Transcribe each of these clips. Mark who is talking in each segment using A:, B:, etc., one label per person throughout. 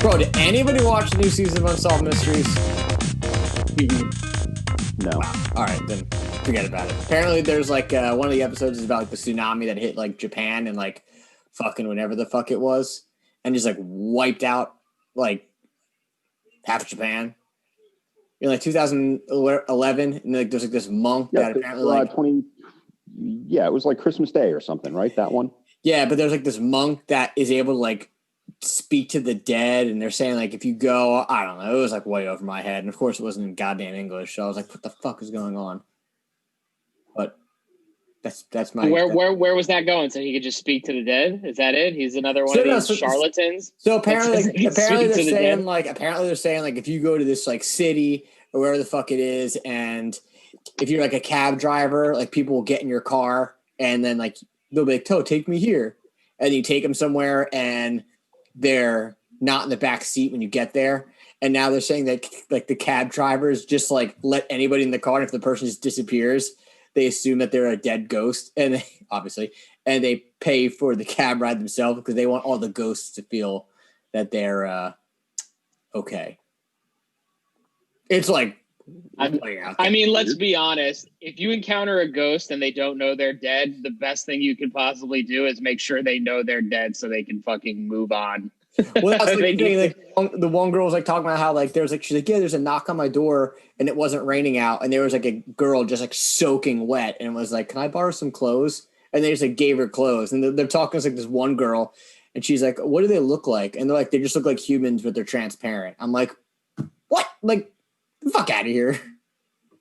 A: Bro, did anybody watch the new season of Unsolved Mysteries?
B: No.
A: All right, then forget about it. Apparently, there's like one of the episodes is about like the tsunami that hit like Japan and like fucking whenever the fuck it was, and just like wiped out like half of Japan. In like 2011, and like there's like this monk that apparently like
B: 20. Yeah, it was like Christmas Day or something, right? That one.
A: Yeah, but there's like this monk that is able to like speak to the dead, and they're saying like if you go, I don't know, it was like way over my head, and of course it wasn't in goddamn English, so I was like, what the fuck is going on? But that's my
C: where was that going? So he could just speak to the dead? Is that it? He's another one of these charlatans.
A: So apparently they're saying like if you go to this like city or wherever the fuck it is, and if you're like a cab driver, like people will get in your car and then like they'll be like, take me here, and you take them somewhere and they're not in the back seat when you get there. And now they're saying that like the cab drivers just like let anybody in the car, and if the person just disappears, they assume that they're a dead ghost, and they pay for the cab ride themselves because they want all the ghosts to feel that they're okay. It's like,
C: I mean, let's be honest. If you encounter a ghost and they don't know they're dead, the best thing you could possibly do is make sure they know they're dead so they can fucking move on.
A: Well, that's like, the one girl was like talking about how like she's like, yeah, there's a knock on my door and it wasn't raining out, and there was like a girl just like soaking wet, and was like, can I borrow some clothes? And they just like gave her clothes, and they're talking to like this one girl, and she's like, what do they look like? And they're like, they just look like humans, but they're transparent. I'm like, what? Like, fuck out of here.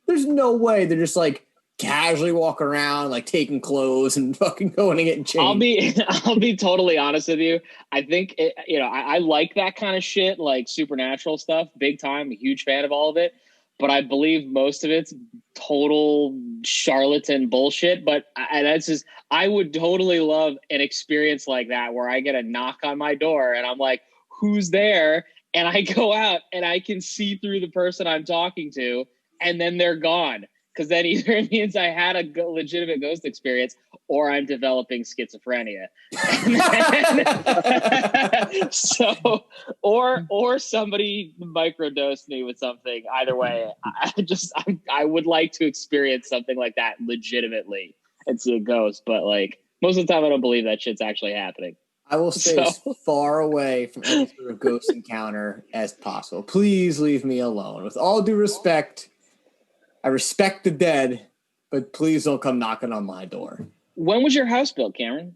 A: There's no way they're just like casually walking around like taking clothes and fucking going and getting changed.
C: I'll be totally honest with you. I think I like that kind of shit, like supernatural stuff, big time. A huge fan of all of it, but I believe most of it's total charlatan bullshit. But I would totally love an experience like that where I get a knock on my door and I'm like, who's there? And I go out and I can see through the person I'm talking to, and then they're gone. Because then either it means I had a legitimate ghost experience or I'm developing schizophrenia. or somebody microdosed me with something. Either way, I would like to experience something like that legitimately and see a ghost. But like most of the time, I don't believe that shit's actually happening.
A: I will stay as far away from any sort of ghost encounter as possible. Please leave me alone. With all due respect, I respect the dead, but please don't come knocking on my door.
C: When was your house built, Cameron?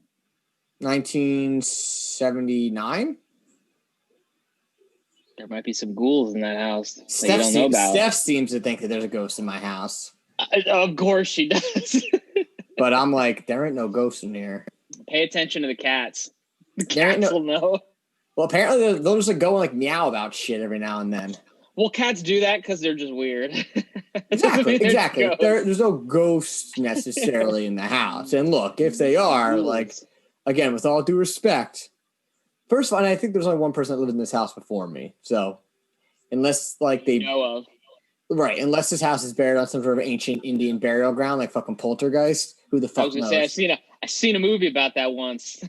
A: 1979?
C: There might be some ghouls in that house that you don't know about.
A: Steph seems to think that there's a ghost in my house.
C: Of course she does.
A: But I'm like, there ain't no ghost in here.
C: Pay attention to the cats. The cats will know.
A: Well, apparently they'll just like go and like meow about shit every now and then.
C: Well, cats do that because they're just weird.
A: Exactly. There's no ghosts necessarily in the house. And look, if they are, like, again, with all due respect, first of all, and I think there's only one person that lived in this house before me. So, unless like they
C: know of,
A: right? Unless this house is buried on some sort of ancient Indian burial ground, like fucking Poltergeist, who the fuck knows?
C: I was gonna say I've seen a movie about that once.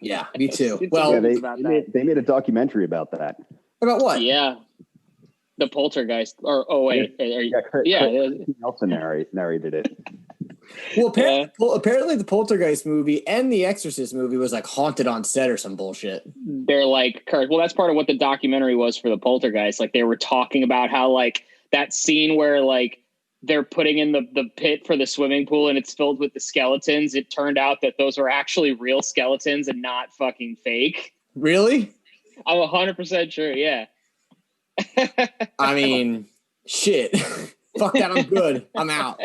A: Yeah, me too.
B: Well, they made a documentary about that.
A: About what?
C: Yeah. The Poltergeist, or
B: Nelson narrated it.
A: Well, apparently the Poltergeist movie and the Exorcist movie was like haunted on set or some bullshit.
C: They're like, well, that's part of what the documentary was for the Poltergeist. Like they were talking about how like that scene where like they're putting in the pit for the swimming pool and it's filled with the skeletons. It turned out that those were actually real skeletons and not fucking fake.
A: Really?
C: I'm 100% sure. Yeah.
A: I mean, shit. Fuck that, I'm good. I'm out.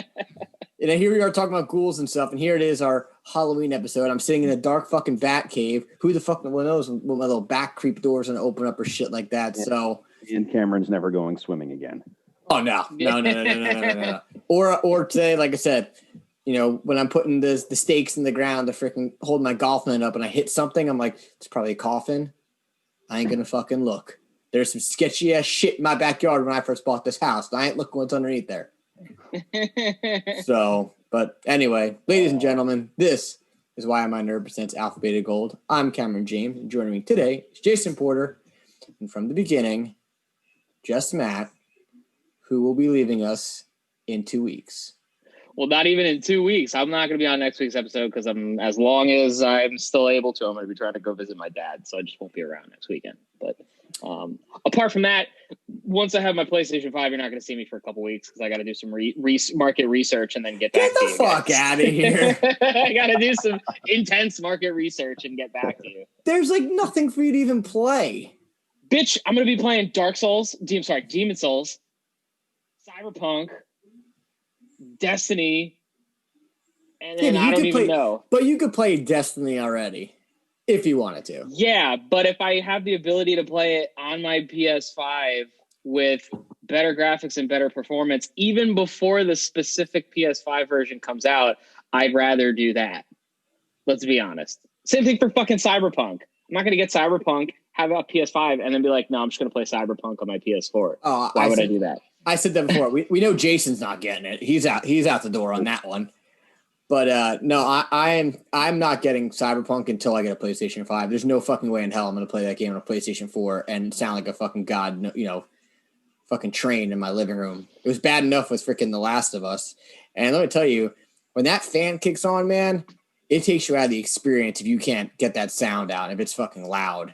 A: And then here we are talking about ghouls and stuff, and here it is, our Halloween episode. I'm sitting in a dark fucking bat cave. Who the fuck knows when my little back creep doors and open up or shit like that. Yeah. So,
B: and Cameron's never going swimming again.
A: Oh no. Or today, like I said, when I'm putting the stakes in the ground to freaking hold my golf net up and I hit something, I'm like, it's probably a coffin. I ain't gonna fucking look. There's some sketchy ass shit in my backyard when I first bought this house. I ain't looking what's underneath there. So, but anyway, ladies and gentlemen, this is why my nerd presents Alpha Beta Gold. I'm Cameron James, and joining me today is Jason Porter. And from the beginning, just Matt, who will be leaving us in 2 weeks.
C: Well, not even in 2 weeks. I'm not going to be on next week's episode because as long as I'm still able to, I'm going to be trying to go visit my dad. So I just won't be around next weekend. But apart from that, once I have my PlayStation 5, you're not going to see me for a couple weeks because I got to do some market research and then get back to you.
A: Get the fuck out of here.
C: I got to do some intense market research and get back to you.
A: There's like nothing for you to even play.
C: Bitch, I'm going to be playing Demon Souls, Cyberpunk, Destiny, and then I don't even know.
A: But you could play Destiny already if you wanted to.
C: Yeah, but if I have the ability to play it on my PS5 with better graphics and better performance, even before the specific PS5 version comes out, I'd rather do that. Let's be honest. Same thing for fucking Cyberpunk. I'm not going to get Cyberpunk, have a PS5, and then be like, no, I'm just going to play Cyberpunk on my PS4. Why would I do that?
A: I said that before. We know Jason's not getting it. He's out the door on that one. But no, I'm not getting Cyberpunk until I get a PlayStation 5. There's no fucking way in hell I'm going to play that game on a PlayStation 4 and sound like a fucking god, fucking train in my living room. It was bad enough with freaking The Last of Us. And let me tell you, when that fan kicks on, man, it takes you out of the experience if you can't get that sound out, if it's fucking loud.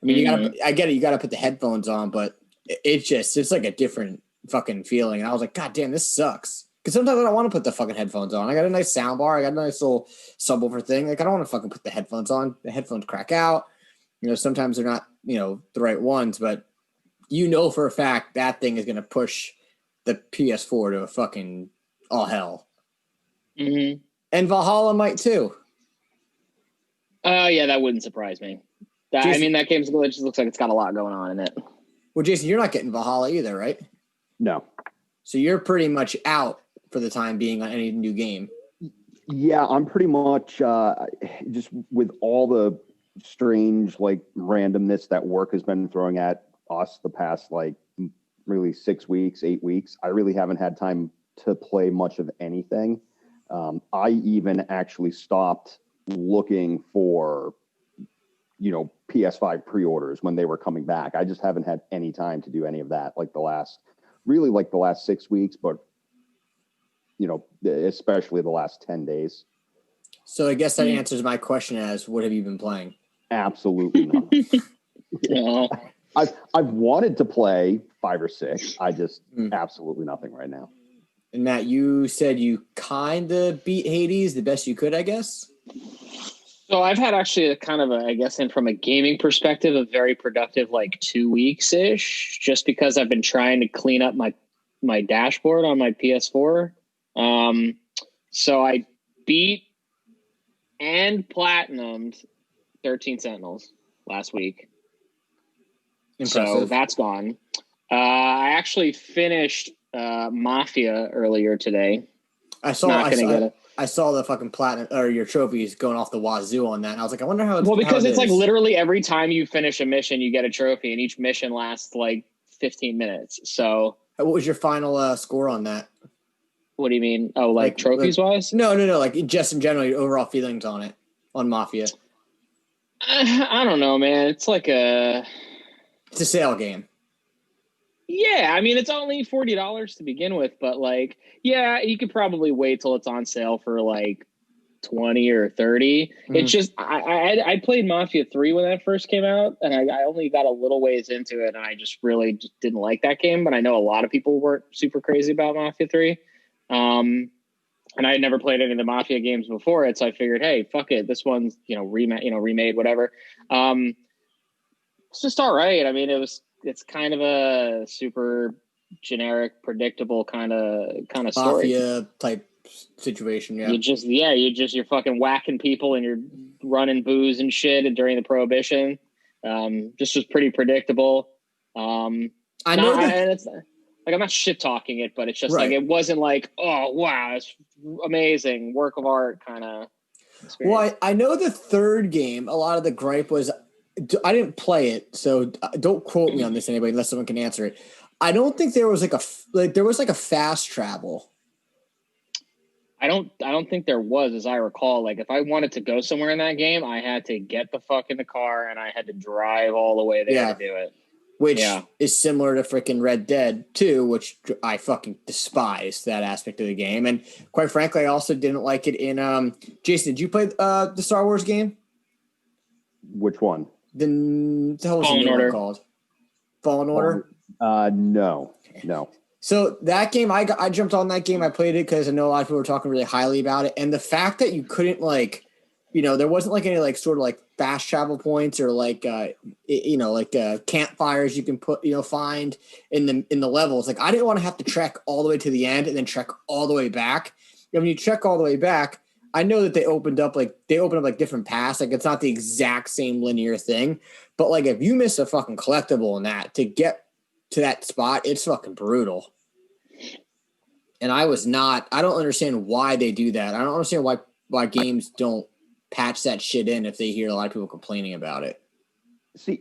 A: I mean, I get it, you got to put the headphones on, but it's like a different fucking feeling. And I was like, God damn, this sucks. Because sometimes I don't want to put the fucking headphones on. I got a nice sound bar. I got a nice little subwoofer thing. Like, I don't want to fucking put the headphones on. The headphones crack out. Sometimes they're not, the right ones. But for a fact that thing is going to push the PS4 to a fucking all hell.
C: Mm-hmm.
A: And Valhalla might too.
C: Yeah, that wouldn't surprise me. Jason, that game just looks like it's got a lot going on in it.
A: Well, Jason, you're not getting Valhalla either, right?
B: No.
A: So you're pretty much out for the time being on any new game.
B: Yeah, I'm pretty much just with all the strange randomness that work has been throwing at us the past really 6 weeks, 8 weeks. I really haven't had time to play much of anything. I even actually stopped looking for PS5 pre-orders when they were coming back. I just haven't had any time to do any of that the last 6 weeks, but especially the last 10 days.
A: So I guess that answers my question as, what have you been playing?
B: Absolutely nothing.
C: No.
B: I've wanted to play 5 or 6. I just absolutely nothing right now.
A: And Matt, you said you kind of beat Hades the best you could, I guess?
C: So I've had actually a kind of and from a gaming perspective, a very productive 2 weeks-ish, just because I've been trying to clean up my dashboard on my PS4. So I beat and platinumed 13 Sentinels last week.
A: Impressive.
C: So that's gone. I actually finished Mafia earlier today.
A: I saw the fucking platinum or your trophies going off the wazoo on that. And I was like, I wonder how it's
C: because it's literally every time you finish a mission, you get a trophy, and each mission lasts 15 minutes. So
A: what was your final score on that?
C: What do you mean? Oh, trophies wise?
A: No. Just in general, your overall feelings on it, on Mafia.
C: I don't know, man. It's
A: it's a sale game.
C: Yeah, I mean, it's only $40 to begin with, but you could probably wait till it's on sale for 20 or 30. Mm-hmm. It's just I played Mafia 3 when that first came out, and I only got a little ways into it, and I just really didn't like that game. But I know a lot of people weren't super crazy about Mafia 3, and I had never played any of the Mafia games before it, so I figured, hey, fuck it, this one's remade, whatever. It's just all right. I mean, it's kind of a super generic, predictable kind of story.
A: Mafia type situation. Yeah.
C: You're fucking whacking people and you're running booze and shit during the Prohibition. Just was pretty predictable. I'm not shit talking it, but it's just right. It wasn't oh wow, it's amazing work of art kind of.
A: Well, I know the third game. A lot of the gripe was. I didn't play it, so don't quote me on this, anybody, unless someone can answer it. I don't think there was a fast travel.
C: I don't think there was, as I recall. Like, if I wanted to go somewhere in that game, I had to get the fuck in the car and I had to drive all the way there to do it.
A: Which is similar to freaking Red Dead 2, which I fucking despise that aspect of the game. And quite frankly, I also didn't like it in Jason, did you play the Star Wars game?
B: Which one?
A: The hell was the new one called? Fallen Order?
B: No.
A: So that game, I jumped on that game. I played it because I know a lot of people were talking really highly about it. And the fact that you couldn't there wasn't like any sort of fast travel points or campfires you can find in the levels. Like, I didn't want to have to trek all the way to the end and then trek all the way back. When you trek all the way back, I know that they opened up different paths. Like, it's not the exact same linear thing, but if you miss a fucking collectible in that to get to that spot, it's fucking brutal. And I don't understand why they do that. I don't understand why games don't patch that shit in if they hear a lot of people complaining about it.
B: See,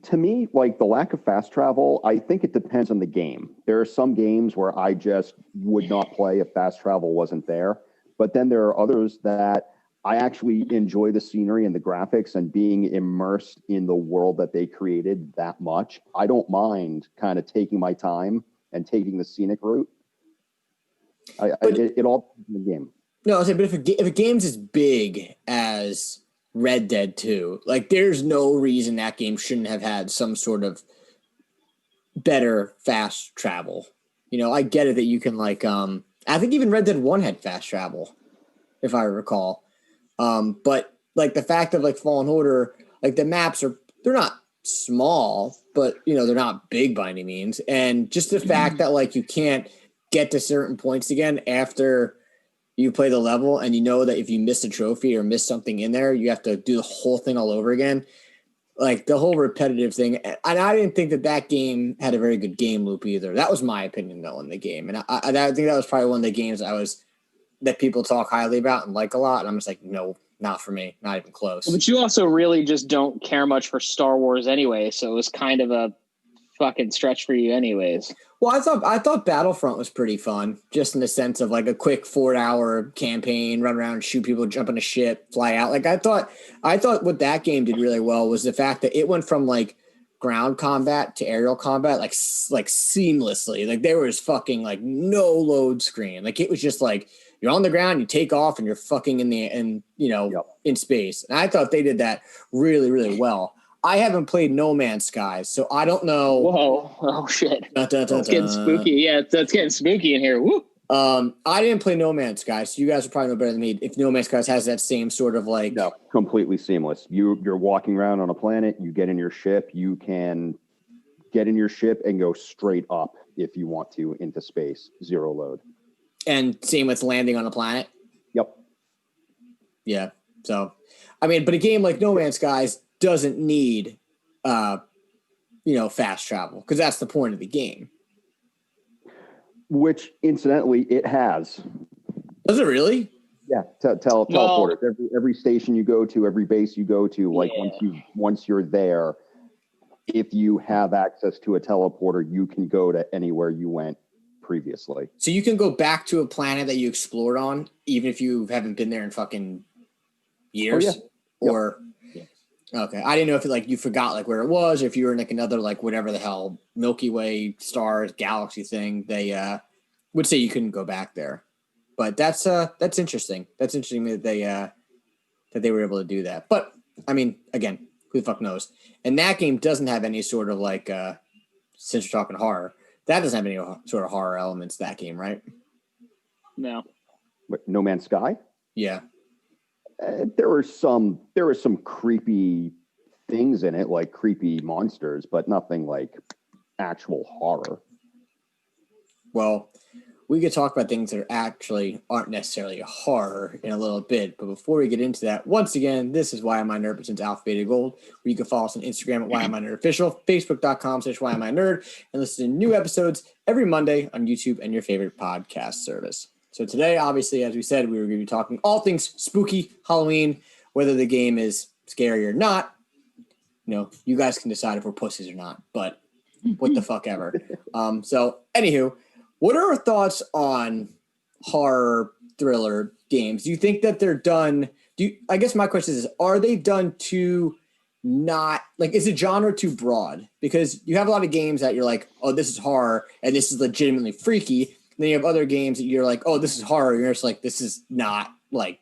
B: to me, the lack of fast travel, I think it depends on the game. There are some games where I just would not play if fast travel wasn't there. But then there are others that I actually enjoy the scenery and the graphics and being immersed in the world that they created that much. I don't mind kind of taking my time and taking the scenic route. It all depends on the game.
A: No, I say, but if a game's as big as Red Dead 2, there's no reason that game shouldn't have had some sort of better fast travel. I get it that you can I think even Red Dead 1 had fast travel, if I recall. But the fact of Fallen Order, the maps they're not small, but they're not big by any means. And just the fact that you can't get to certain points again after you play the level, and that if you miss a trophy or miss something in there, you have to do the whole thing all over again. The whole repetitive thing. And I didn't think that game had a very good game loop either. That was my opinion though in the game. And I think that was probably one of the games that people talk highly about and like a lot. And I'm just no, not for me. Not even close.
C: But you also really just don't care much for Star Wars anyway. So it was kind of a fucking stretch for you anyways.
A: Well, I thought Battlefront was pretty fun, just in the sense of a quick 4-hour campaign, run around, shoot people, jump on a ship, fly out. I thought what that game did really well was the fact that it went from ground combat to aerial combat seamlessly. There was fucking no load screen. It was just you're on the ground, you take off, and you're fucking in space. And I thought they did that really, really well. I haven't played No Man's Sky, so I don't know.
C: Whoa! Oh shit!
A: It's
C: getting spooky. Yeah, it's getting spooky in here. Woo!
A: I didn't play No Man's Sky, so you guys would probably know better than me. If No Man's Sky has that same sort of
B: no, completely seamless. You're walking around on a planet. You get in your ship. You can get in your ship and go straight up if you want to into space. Zero load.
A: And same with landing on a planet.
B: Yep.
A: Yeah. So, but a game like No Man's Sky doesn't need, fast travel because that's the point of the game.
B: Which, incidentally, it has.
A: Does it really?
B: Yeah, teleporters. Every station you go to, every base you go to, once you're there, if you have access to a teleporter, you can go to anywhere you went previously.
A: So you can go back to a planet that you explored on, even if you haven't been there in fucking years?
B: Oh, yeah.
A: Or... Yep. Okay, I didn't know if you forgot where it was, or if you were in another whatever the hell Milky Way stars galaxy thing. They would say you couldn't go back there, but that's interesting. That's interesting that they were able to do that. But again, who the fuck knows? And that game doesn't have any sort of since we're talking horror, that doesn't have any sort of horror elements. That game, right?
C: No.
B: What, No Man's Sky?
A: Yeah.
B: There were some creepy things in it, creepy monsters, but nothing actual horror.
A: Well, we could talk about things that aren't necessarily a horror in a little bit. But before we get into that, once again, this is Why Am I Nerd presents Alpha Beta Gold, where you can follow us on Instagram at Why Am I Nerd Official, Facebook.com/Why Am I Nerd, and listen to new episodes every Monday on YouTube and your favorite podcast service. So today, obviously, as we said, we were going to be talking all things spooky, Halloween, whether the game is scary or not. You guys can decide if we're pussies or not, but what the fuck ever. So, anywho, what are our thoughts on horror thriller games. Do you think that they're done? I guess my question is, are they done to not like, is the genre too broad? Because you have a lot of games that you're like, oh, this is horror and this is legitimately freaky. And then you have other games that you're like, oh, this is horror. And you're just like, this is not like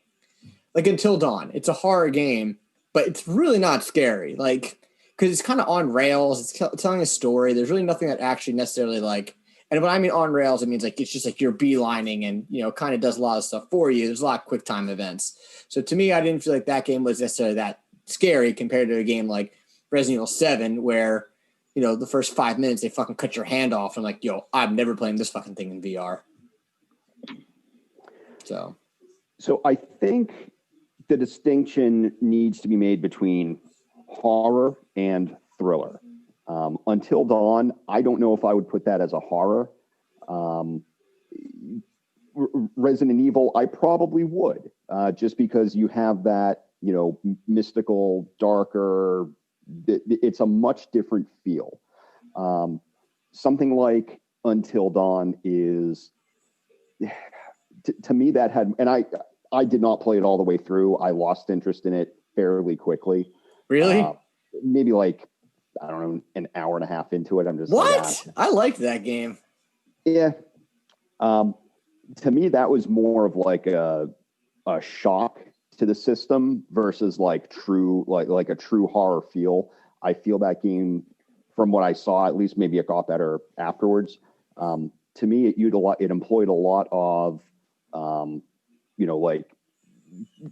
A: Until Dawn. It's a horror game, but it's really not scary. Like, because it's kind of on rails. It's telling a story. There's really nothing that actually necessarily like, and when I mean on rails, it means like it's just like you're beelining and, you know, kind of does a lot of stuff for you. There's a lot of quick time events. So to me, I didn't feel like that game was necessarily that scary compared to a game like Resident Evil 7, where, you know, the first 5 minutes they fucking cut your hand off and like, yo, I'm never playing this fucking thing in VR. So
B: I think the distinction needs to be made between horror and thriller. Until Dawn, I don't know if I would put that as a horror. Resident Evil, I probably would, just because you have that, you know, mystical, darker, it's a much different feel. Something like Until Dawn is, to me, that had, and I did not play it all the way through. I lost interest in it fairly quickly.
A: Really?
B: Maybe like, I don't know, an hour and a half into it. I'm just
A: what?
B: Like,
A: I liked that game.
B: Yeah. To me, that was more of like a shock to the system versus like true, like a true horror feel. I feel that game, from what I saw, at least maybe it got better afterwards. To me, it employed a lot of, you know, like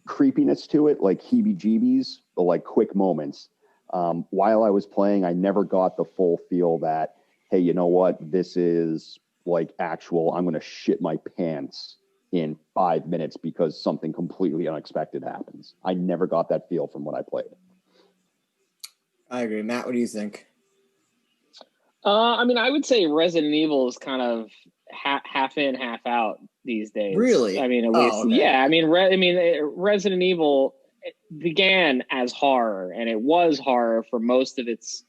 B: creepiness to it, like heebie-jeebies, but like quick moments. While I was playing, I never got the full feel that, hey, you know what, this is like actual, I'm going to shit my pants in 5 minutes because something completely unexpected happens. I never got that feel from what I played.
A: I agree. Matt, what do you think?
C: I mean, I would say Resident Evil is kind of half in, half out these days.
A: Really?
C: I mean, at least, okay. Yeah. I mean, Resident Evil began as horror, and it was horror for most of its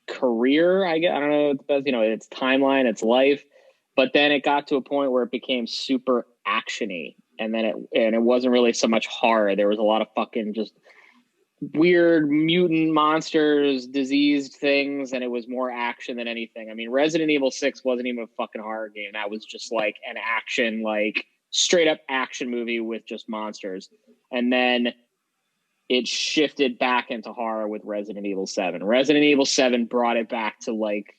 C: career. I don't know, you know, its timeline, its life, but then it got to a point where it became super actiony, and then it wasn't really so much horror. There was a lot of fucking just weird mutant monsters, diseased things, and it was more action than anything. I mean, Resident Evil 6 wasn't even a fucking horror game. That was just like an action, like straight up action movie with just monsters. And then it shifted back into horror with Resident Evil 7. Resident Evil 7 brought it back to like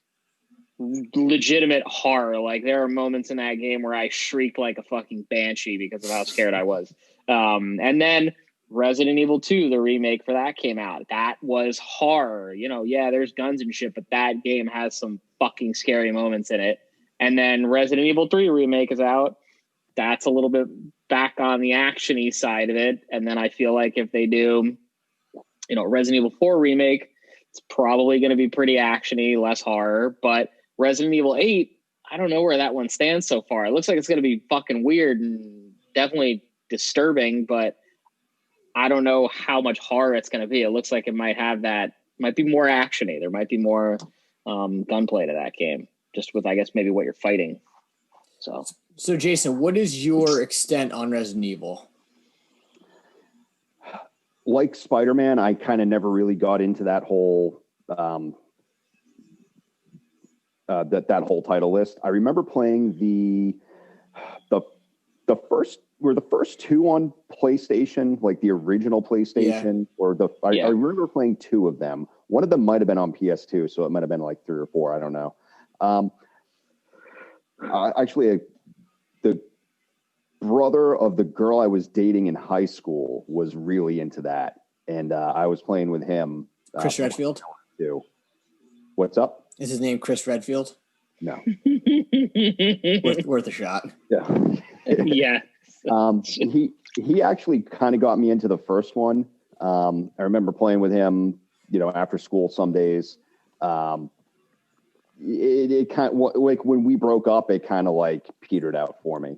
C: legitimate horror. Like there are moments in that game where I shrieked like a fucking banshee because of how scared I was. And then Resident Evil 2, the remake for that came out. That was horror. You know, yeah, there's guns and shit, but that game has some fucking scary moments in it. And then Resident Evil 3 remake is out. That's a little bit back on the action-y side of it. And then I feel like if they do, you know, Resident Evil 4 remake, it's probably going to be pretty action-y, less horror. But Resident Evil 8, I don't know where that one stands so far. It looks like it's going to be fucking weird and definitely disturbing, but I don't know how much horror it's going to be. It looks like it might have that, might be more action-y. There might be more gunplay to that game, just with, I guess, maybe what you're fighting. So
A: Jason, what is your extent on Resident Evil?
B: Like Spider-Man, I kind of never really got into that whole that whole title list. I remember playing the first two on PlayStation, like the original PlayStation, I remember playing two of them. One of them might have been on PS2, so it might have been like 3 or 4. I don't know. Actually, the brother of the girl I was dating in high school was really into that, and I was playing with him.
A: Chris Redfield?
B: What's up?
A: Is his name Chris Redfield?
B: No.
A: worth a shot.
B: Yeah.
C: Yeah.
B: He actually kind of got me into the first one. I remember playing with him, you know, after school some days. It kind of, like when we broke up, it kind of like petered out for me.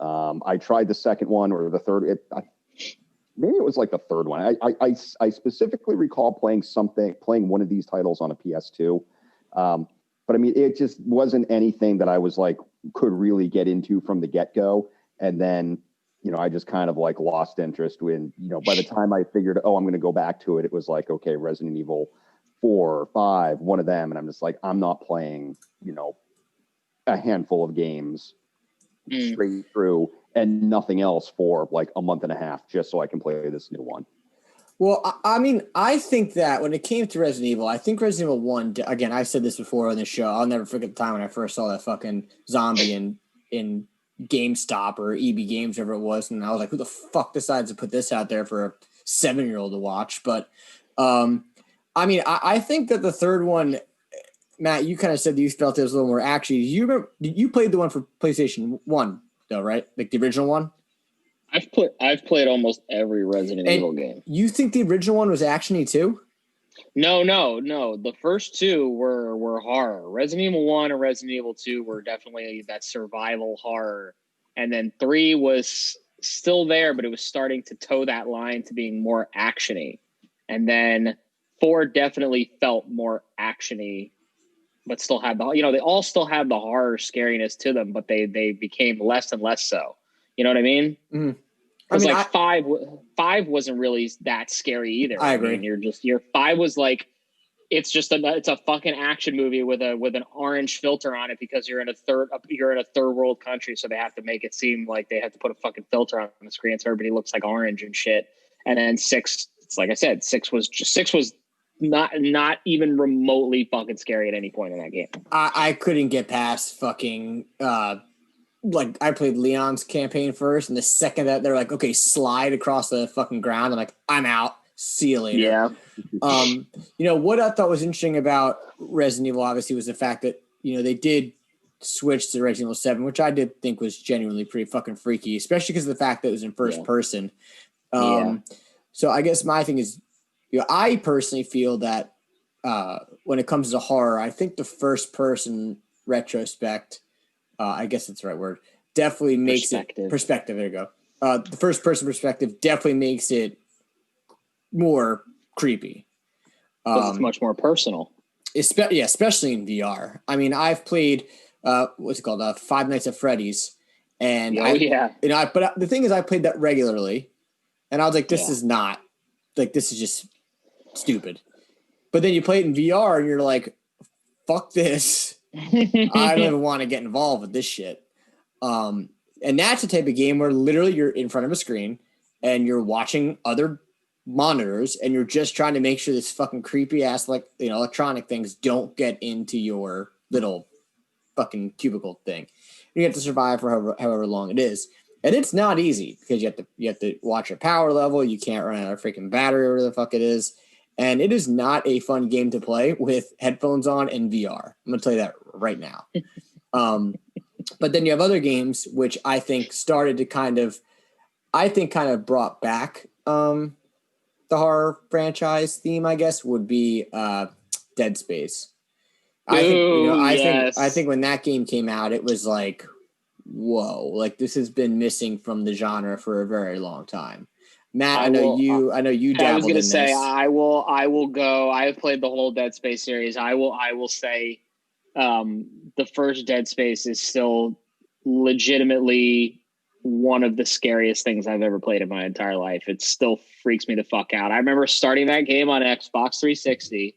B: I tried the second one or the third. Maybe it was like the third one. I specifically recall playing one of these titles on a PS2. But I mean, it just wasn't anything that I was like, could really get into from the get-go. And then I just kind of like lost interest when, by the time I figured, I'm going to go back to it, it was like, okay, Resident Evil 4 or 5, one of them. And I'm just like, I'm not playing, a handful of games straight through and nothing else for like a month and a half just so I can play this new one.
A: Well, I mean, I think that when it came to Resident Evil, I think Resident Evil 1, again, I've said this before on the show. I'll never forget the time when I first saw that fucking zombie in GameStop or EB Games, whatever it was. And I was like, who the fuck decides to put this out there for a 7-year-old to watch? But, I mean, I think that the third one, Matt, you kind of said that you felt it was a little more action. You played the one for PlayStation 1, though, right? Like the original one?
C: I've played almost every Resident Evil game.
A: You think the original one was actiony too?
C: No. The first two were horror. Resident Evil 1 and Resident Evil 2 were definitely that survival horror. And then 3 was still there, but it was starting to toe that line to being more actiony. And then 4 definitely felt more actiony, but still had they all still had the horror scariness to them, but they became less and less so. You know what I mean?
A: Mm-hmm.
C: Because five wasn't really that scary either.
A: I agree.
C: I mean, your 5 was like, it's a fucking action movie with an orange filter on it because you're in a third world country, so they have to make it seem like they have to put a fucking filter on the screen so everybody looks like orange and shit. And then 6, it's like I said, 6 was not even remotely fucking scary at any point in that game.
A: I couldn't get past fucking. Like I played Leon's campaign first, and the second that they're like, okay, slide across the fucking ground, I'm like, I'm out. See you later.
C: Yeah.
A: What I thought was interesting about Resident Evil, obviously, was the fact that, they did switch to Resident Evil 7, which I did think was genuinely pretty fucking freaky, especially because of the fact that it was in first person. So I guess my thing is, I personally feel that when it comes to horror, I think the first person retrospect, I guess that's the right word, definitely makes perspective. There you go. The first person perspective definitely makes it more creepy.
C: Because it's much more personal.
A: Especially in VR. I mean, I've played, what's it called? Five Nights at Freddy's. And but the thing is, I played that regularly. And I was like, this is not, like, this is just stupid. But then you play it in VR and you're like, fuck this. I don't even want to get involved with this shit. And that's the type of game where literally you're in front of a screen and you're watching other monitors and you're just trying to make sure this fucking creepy ass, like, electronic things don't get into your little fucking cubicle thing. You have to survive for however long it is. And it's not easy because you have to watch your power level. You can't run out of freaking battery or whatever the fuck it is. And it is not a fun game to play with headphones on and VR. I'm going to tell you that right now. But then you have other games, which I think started to kind of brought back the horror franchise theme, I guess, would be Dead Space. I think when that game came out, it was like, whoa, like this has been missing from the genre for a very long time. Matt, I know you dabbled
C: I was going to say,
A: this.
C: I will go. I have played the whole Dead Space series. I will say the first Dead Space is still legitimately one of the scariest things I've ever played in my entire life. It still freaks me the fuck out. I remember starting that game on Xbox 360,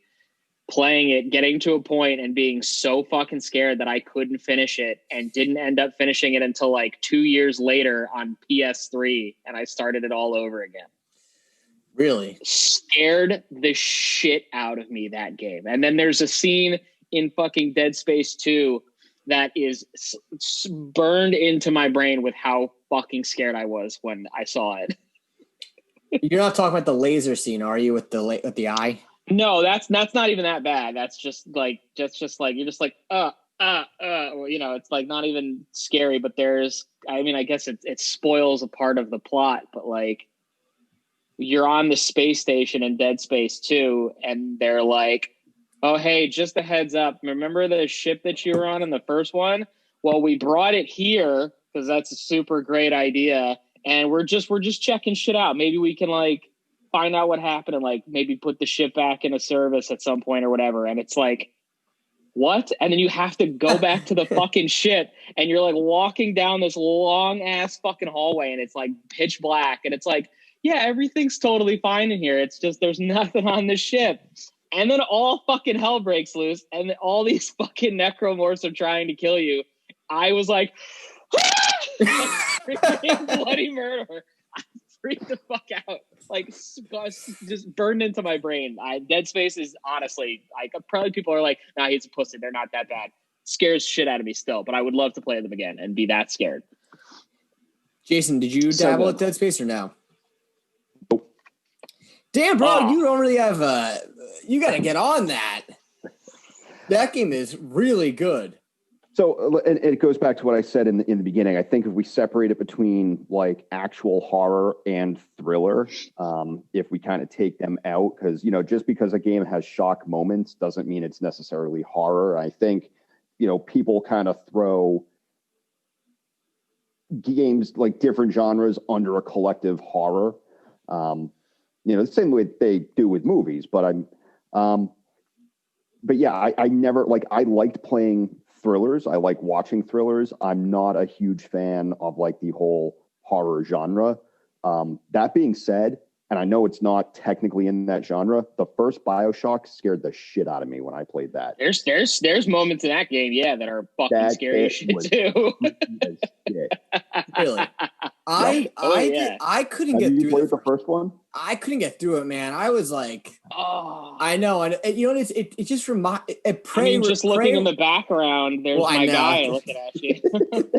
C: playing it, getting to a point and being so fucking scared that I couldn't finish it and didn't end up finishing it until like 2 years later on PS3. And I started it all over again.
A: Really?
C: Scared the shit out of me, that game. And then there's a scene in fucking Dead Space 2 that is burned into my brain with how fucking scared I was when I saw it.
A: You're not talking about the laser scene, are you, with the eye?
C: No, that's not even that bad. That's just like you're just like it's like not even scary, but I guess it spoils a part of the plot, but like you're on the space station in Dead Space 2 and they're like, oh, hey, just a heads up. Remember the ship that you were on in the first one? Well, we brought it here because that's a super great idea. And we're just checking shit out. Maybe we can like find out what happened and like maybe put the ship back into service at some point or whatever. And it's like, what? And then you have to go back to the fucking ship, and you're like walking down this long ass fucking hallway, and it's like pitch black, and it's like, yeah, everything's totally fine in here. It's just there's nothing on the ship. And then all fucking hell breaks loose, and all these fucking necromorphs are trying to kill you. I was like, like bloody murder. I freaked the fuck out. Like, just burned into my brain. Dead Space is honestly, like, probably people are like, nah, he's a pussy. They're not that bad. Scares shit out of me still, but I would love to play them again and be that scared.
A: Jason, did you dabble at Dead Space or no? Damn, bro, you don't really have you got to get on that. That game is really good.
B: So, and it goes back to what I said in the beginning. I think if we separate it between like actual horror and thriller, if we kind of take them out, because, you know, just because a game has shock moments doesn't mean it's necessarily horror. I think, you know, people kind of throw games like different genres under a collective horror. You know, the same way they do with movies, but but yeah, I never, like, I liked playing thrillers. I like watching thrillers. I'm not a huge fan of like the whole horror genre. That being said, and I know it's not technically in that genre, the first BioShock scared the shit out of me when I played that.
C: There's moments in that game, yeah, that are fucking scary as shit too.
A: Really? I couldn't get through
B: the first one.
A: I couldn't get through it, man. I was like,
C: oh,
A: I know, and you know, it just reminds.
C: Just looking in the background, there's my guy looking at you.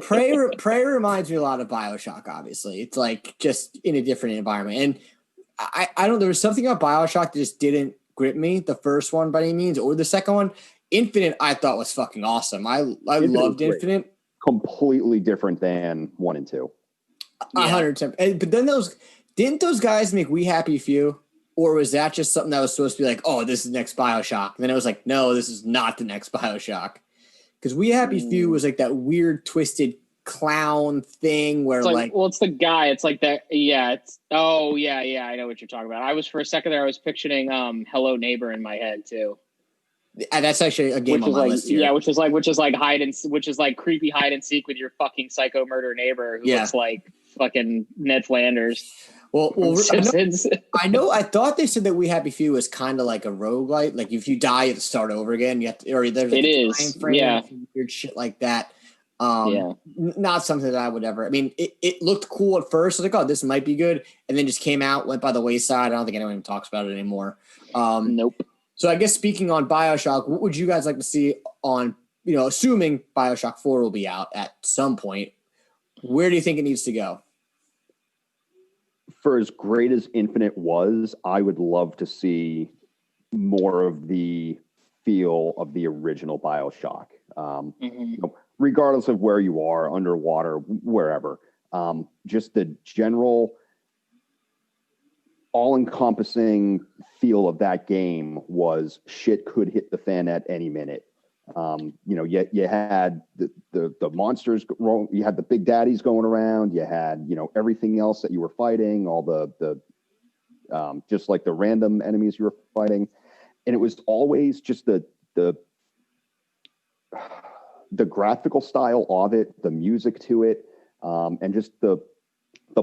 A: Prey reminds me a lot of BioShock. Obviously, it's like just in a different environment, and I don't. There was something about BioShock that just didn't grip me. The first one, by any means, or the second one, Infinite, I thought was fucking awesome. I loved Infinite.
B: Completely different than 1 and 2.
A: 110%. But then didn't those guys make We Happy Few? Or was that just something that was supposed to be like, oh, this is the next BioShock? And then it was like, no, this is not the next BioShock. Because We Happy Few was like that weird, twisted clown thing where
C: well, it's the guy. It's like that. Yeah. I know what you're talking about. I was, for a second there, I was picturing Hello Neighbor in my head too.
A: That's actually a game on my list here.
C: Yeah, which is like creepy hide and seek with your fucking psycho murder neighbor who looks like fucking Ned Flanders.
A: Well, I know. I thought they said that We Happy Few was kind of like a roguelite. Like if you die, you have to start over again. You have to, or there's like a time frame, weird shit like that. Not something that I would ever. I mean, it looked cool at first. I was like, oh, this might be good, and then just came out, went by the wayside. I don't think anyone even talks about it anymore.
C: Nope.
A: So I guess speaking on BioShock, what would you guys like to see on, you know, assuming BioShock 4 will be out at some point, where do you think it needs to go?
B: For as great as Infinite was, I would love to see more of the feel of the original BioShock. You know, regardless of where you are, underwater, wherever, just the general all-encompassing feel of that game was shit could hit the fan at any minute. You know, you had the monsters, you had the big daddies going around, you had, you know, everything else that you were fighting, all the just like the random enemies you were fighting, and it was always just the graphical style of it, the music to it, and just the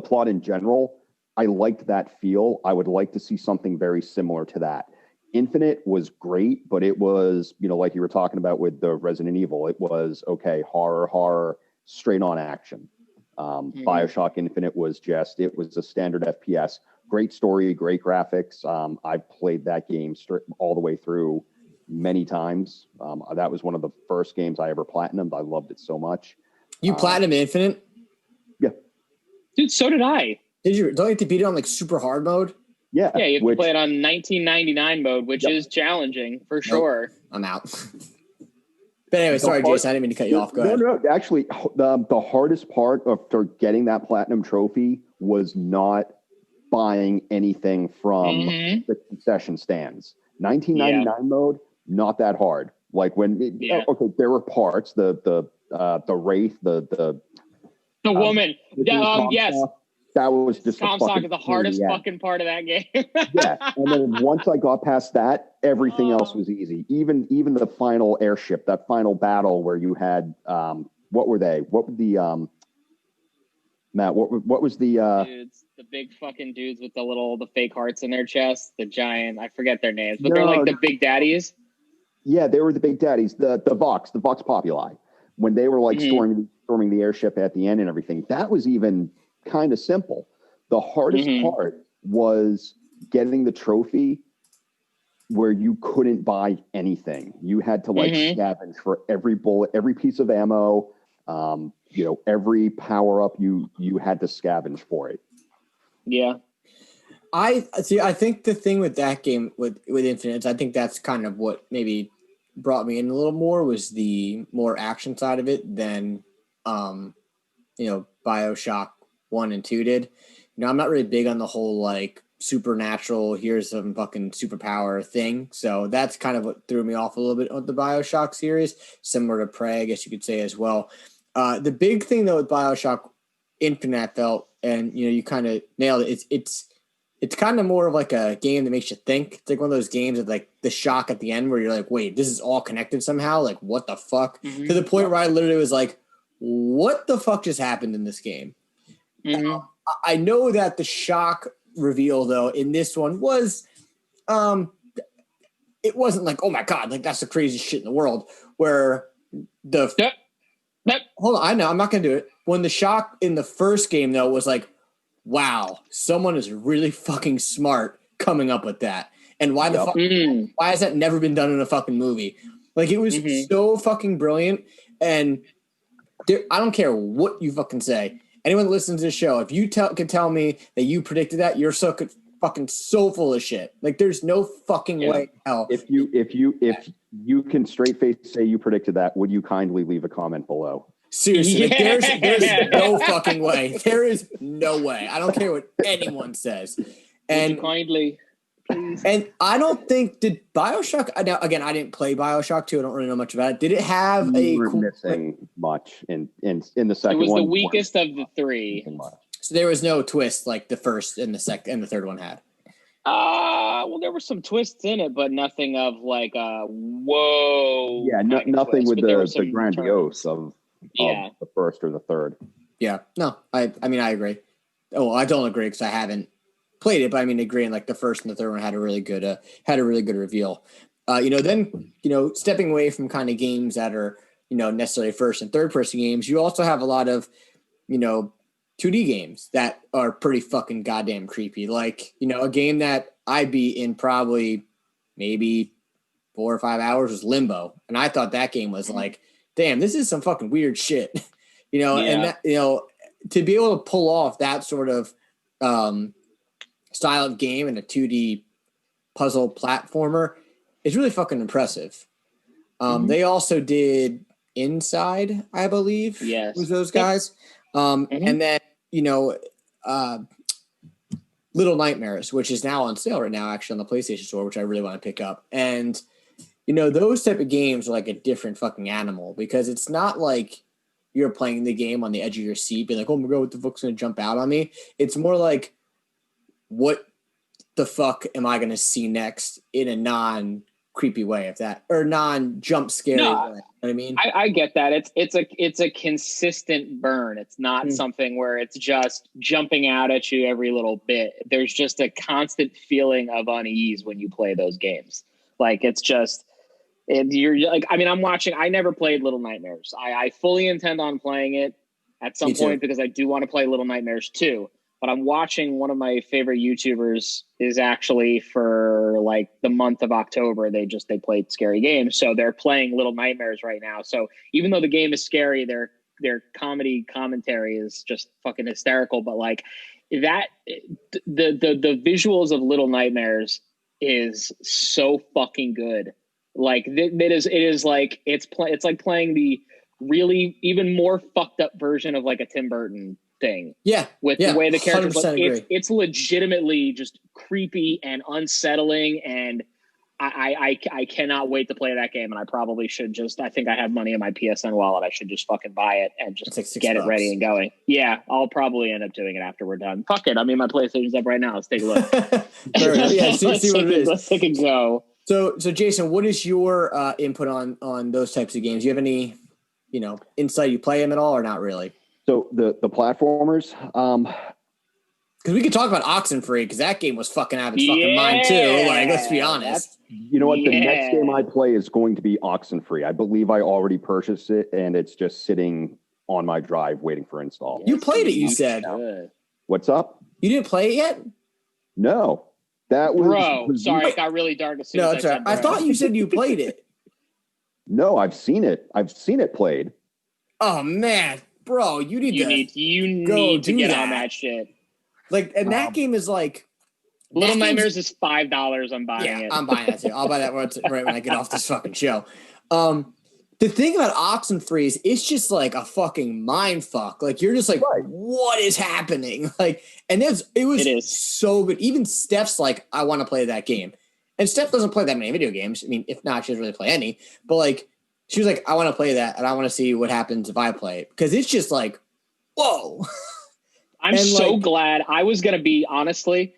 B: plot in general. I liked that feel. I would like to see something very similar to that. Infinite was great, but it was, you know, like you were talking about with the Resident Evil, it was, okay, horror, straight on action. BioShock Infinite was it was a standard FPS, great story, great graphics. I've played that game all the way through many times. That was one of the first games I ever platinumed. I loved it so much.
A: You platinum Infinite?
B: Yeah.
C: Dude, so did I.
A: Don't you have to beat it on like super hard mode?
B: Yeah.
C: Yeah, you have to play it on 1999 mode, which is challenging for sure.
A: I'm out. But anyway, sorry, Jason, I didn't mean to cut you off. Go ahead.
B: No, actually, the hardest part for getting that platinum trophy was not buying anything from the concession stands. 1999 mode, not that hard. Like when there were parts, the Wraith, the
C: woman. Yes.
B: that was just
C: Tom Sock is the hardest fucking part of that game.
B: Yeah, and then once I got past that, everything else was easy. Even the final airship, that final battle where you had what were they? What were the Matt? What was the
C: dudes? The big fucking dudes with the fake hearts in their chest, the giant. I forget their names, but they're like the big daddies.
B: Yeah, they were the big daddies. The Vox Populi, when they were like storming the airship at the end and everything. That was even kind of simple. The hardest part was getting the trophy where you couldn't buy anything. You had to like scavenge for every bullet, every piece of ammo, every power up. You had to scavenge for it.
C: Yeah.
A: I think the thing with that game with Infinite, I think that's kind of what maybe brought me in a little more was the more action side of it than BioShock 1 and 2 did. I'm not really big on the whole like supernatural, here's some fucking superpower thing. So that's kind of what threw me off a little bit with the BioShock series, similar to Prey, I guess you could say as well. The big thing though with BioShock Infinite I felt, and you kind of nailed it, it's kind of more of like a game that makes you think. It's like one of those games with like the shock at the end where you're like, wait, this is all connected somehow? Like, what the fuck? To the point where I literally was like, what the fuck just happened in this game? I know that the shock reveal, though, in this one was, it wasn't like, oh my God, like that's the craziest shit in the world. Where hold on, I know, I'm not going to do it. When the shock in the first game, though, was like, wow, someone is really fucking smart coming up with that. And why the fuck? Why has that never been done in a fucking movie? Like, it was so fucking brilliant. And I don't care what you fucking say. Anyone that listens to the show, if you can tell me that you predicted that, you're so fucking so full of shit. Like, there's no fucking way in hell.
B: If you can straight face say you predicted that, would you kindly leave a comment below?
A: Seriously, like, there's no fucking way. There is no way. I don't care what anyone says. And
C: would you kindly, please.
A: And I don't think did BioShock. Now again, I didn't play BioShock 2. I don't really know much about it. Did it have
B: missing much in the second one?
C: It was the weakest of the three.
A: So there was no twist like the first and the second and the third one had.
C: Well, there were some twists in it, but nothing of like whoa.
B: Yeah, nothing with the grandiose of the first or the third.
A: Yeah, no, I mean I agree. Oh, I don't agree because I haven't played it, but I mean agreeing like the first and the third one had a really good reveal. Then stepping away from kind of games that are necessarily first and third person games, you also have a lot of 2D games that are pretty fucking goddamn creepy. Like a game that I beat in probably maybe 4 or 5 hours was Limbo, and I thought that game was like, damn, this is some fucking weird shit, and that to be able to pull off that sort of style of game in a 2D puzzle platformer is really fucking impressive. They also did Inside, I believe.
C: Yes.
A: Was those guys. And then, Little Nightmares, which is now on sale right now, actually on the PlayStation Store, which I really want to pick up. And, those type of games are like a different fucking animal because it's not like you're playing the game on the edge of your seat, being like, oh my God, what the fuck's going to jump out on me? It's more like, what the fuck am I going to see next in a non-creepy way or non-jump scary way? You know what I mean?
C: I get that. It's a consistent burn. It's not something where it's just jumping out at you every little bit. There's just a constant feeling of unease when you play those games. Like it's just you're like, I mean, I'm watching. I never played Little Nightmares. I fully intend on playing it at some point because I do want to play Little Nightmares 2. But I'm watching one of my favorite YouTubers is actually for like the month of October. They played scary games. So they're playing Little Nightmares right now. So even though the game is scary, their commentary is just fucking hysterical. But like that, the visuals of Little Nightmares is so fucking good. Like it is like it's like playing the really even more fucked up version of like a Tim Burton thing. With the way the characters look, it's legitimately just creepy and unsettling, and I cannot wait to play that game, and I probably should just. I think I have money in my PSN wallet. I should just fucking buy it and just
A: like
C: get it ready and going. Yeah, I'll probably end up doing it after we're done. Fuck it. I mean, my PlayStation's up right now. Let's take a look.
A: Yeah, see what it is.
C: Let's take a go.
A: So Jason, what is your input on those types of games? Do you have any, insight? You play them at all or not really?
B: So the platformers,
A: because we could talk about Oxenfree because that game was fucking out of its fucking mind too. Like, let's be honest.
B: You know what? The next game I play is going to be Oxenfree. I believe I already purchased it, and it's just sitting on my drive waiting for install.
A: You played it, you said.
B: What's up?
A: You didn't play it yet?
B: No. That was...
C: Bro, sorry, it got really dark as soon as I said
A: I thought you said you played it.
B: No, I've seen it. I've seen it played.
A: Oh, man. Bro, you need
C: to get on that shit.
A: Like, and that game is like...
C: Little Nightmares is $5. I'm buying it.
A: I'm buying that too. I'll buy that right when I get off this fucking show. The thing about Oxenfree is it's just like a fucking mind fuck. Like, you're just like, what is happening? Like, and it was so good. Even Steph's like, I want to play that game. And Steph doesn't play that many video games. I mean, if not, she doesn't really play any. But like, she was like, I want to play that, and I want to see what happens if I play it. Because it's just like, whoa.
C: I'm so glad. I was going to be, honestly,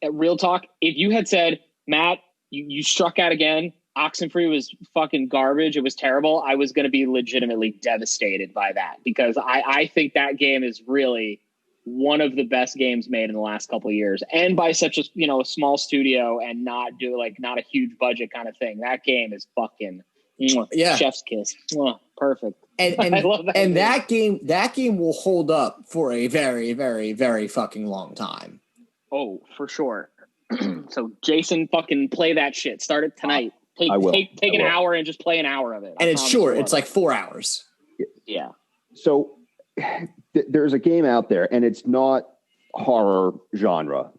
C: at Real Talk, if you had said, Matt, you struck out again, Oxenfree was fucking garbage, it was terrible, I was going to be legitimately devastated by that. Because I think that game is really one of the best games made in the last couple of years. And by such a small studio and not a huge budget kind of thing. That game is fucking... chef's kiss. Perfect.
A: And
C: I love that.
A: And that game will hold up for a very, very, very fucking long time.
C: Oh, for sure. So Jason, fucking play that shit. Start it tonight. Take an hour and just play an hour of it.
A: And it's short. It's like 4 hours.
C: Yeah.
B: So there's a game out there, and it's not horror genre,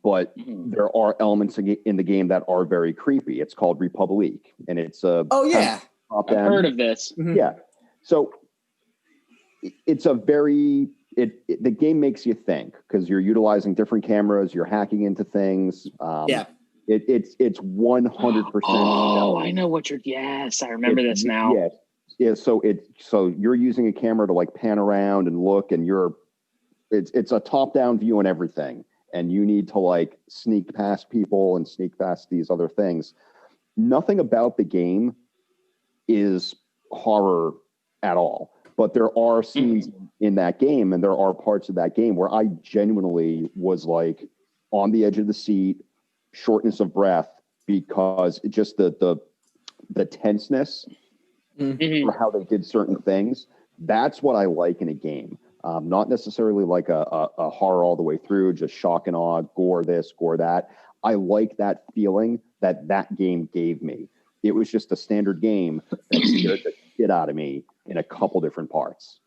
B: but there are elements in the game that are very creepy. It's called Republique, and it's a
C: I've heard of this.
B: Yeah, so it's a very the game makes you think because you're utilizing different cameras, you're hacking into things. It's 100%.
C: Oh, I know what you're. Yes, I remember this now.
B: Yeah. So you're using a camera to like pan around and look, and it's a top-down view and everything, and you need to like sneak past people and sneak past these other things. Nothing about the game is horror at all, but there are scenes in that game, and there are parts of that game where I genuinely was like on the edge of the seat, shortness of breath, because it just the tenseness for how they did certain things. That's what I like in a game. Not necessarily like a horror all the way through, just shock and awe, gore this, gore that. I like that feeling that game gave me. It was just a standard game that scared the shit out of me in a couple different parts.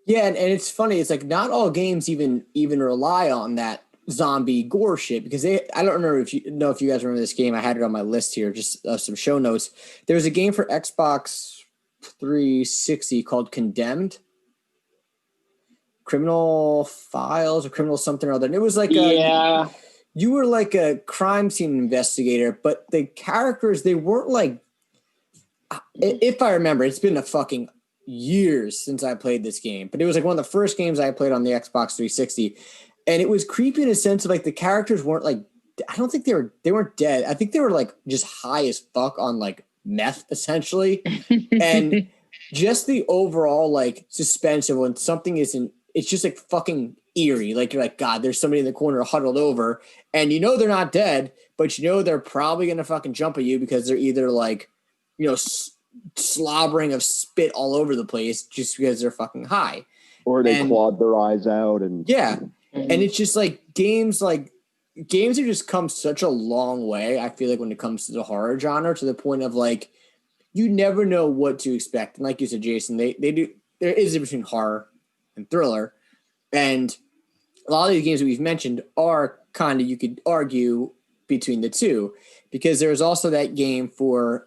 A: Yeah, and it's funny. It's like not all games even rely on that zombie gore shit because I don't remember if you guys remember this game. I had it on my list here, just some show notes. There was a game for Xbox 360 called Condemned. Criminal Files or Criminal something or other. And it was like you were like a crime scene investigator, but the characters, they weren't like, if I remember, it's been a fucking years since I played this game, but it was like one of the first games I played on the Xbox 360. And it was creepy in a sense of like the characters weren't like, I don't think they weren't dead. I think they were like just high as fuck on like meth essentially. And just the overall like suspense of when something isn't, it's just like fucking eerie. Like you're like, God, there's somebody in the corner huddled over and they're not dead, but they're probably going to fucking jump at you because they're either like, slobbering of spit all over the place just because they're fucking high.
B: Or they clawed their eyes out. And
A: and it's just like games have just come such a long way. I feel like when it comes to the horror genre, to the point of like, you never know what to expect. And like you said, Jason, they do, there is a difference between horror and thriller. And a lot of the games that we've mentioned are kind of, you could argue between the two, because there's also that game for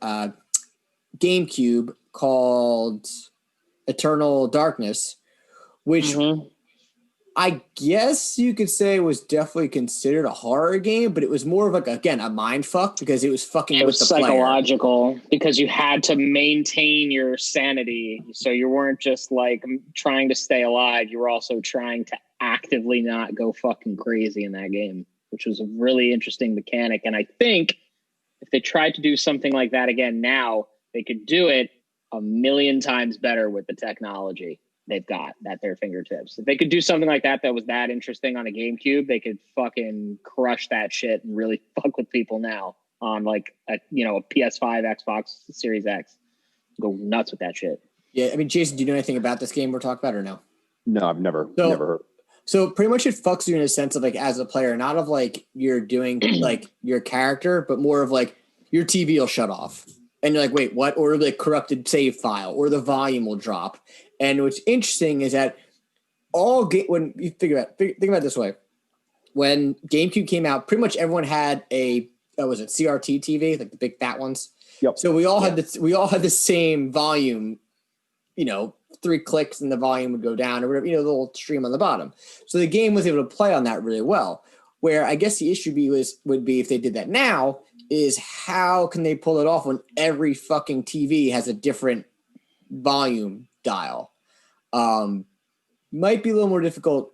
A: GameCube called Eternal Darkness, which I guess you could say it was definitely considered a horror game, but it was more of like, again, a mind fuck because it was fucking
C: it
A: with
C: was
A: the
C: psychological
A: player.
C: because you had to maintain your sanity. So you weren't just like trying to stay alive. You were also trying to actively not go fucking crazy in that game, which was a really interesting mechanic. And I think if they tried to do something like that again now, they could do it a million times better with the technology they've got at their fingertips. If they could do something like that was that interesting on a GameCube, they could fucking crush that shit and really fuck with people now on like a PS5, Xbox Series X. Go nuts with that shit.
A: Yeah, I mean, Jason, do you know anything about this game we're talking about or no?
B: No, I've never heard.
A: So pretty much it fucks you in a sense of like as a player, not of like you're doing like your character, but more of like your TV will shut off. And you're like, wait, what? Or like corrupted save file, or the volume will drop. And what's interesting is that when you think about it this way, when GameCube came out, pretty much everyone had a CRT TV, like the big fat ones.
B: Yep.
A: So we all had the same volume. 3 clicks and the volume would go down, or whatever. The little stream on the bottom. So the game was able to play on that really well. Where I guess the issue would be if they did that now is how can they pull it off when every fucking TV has a different volume dial? Might be a little more difficult,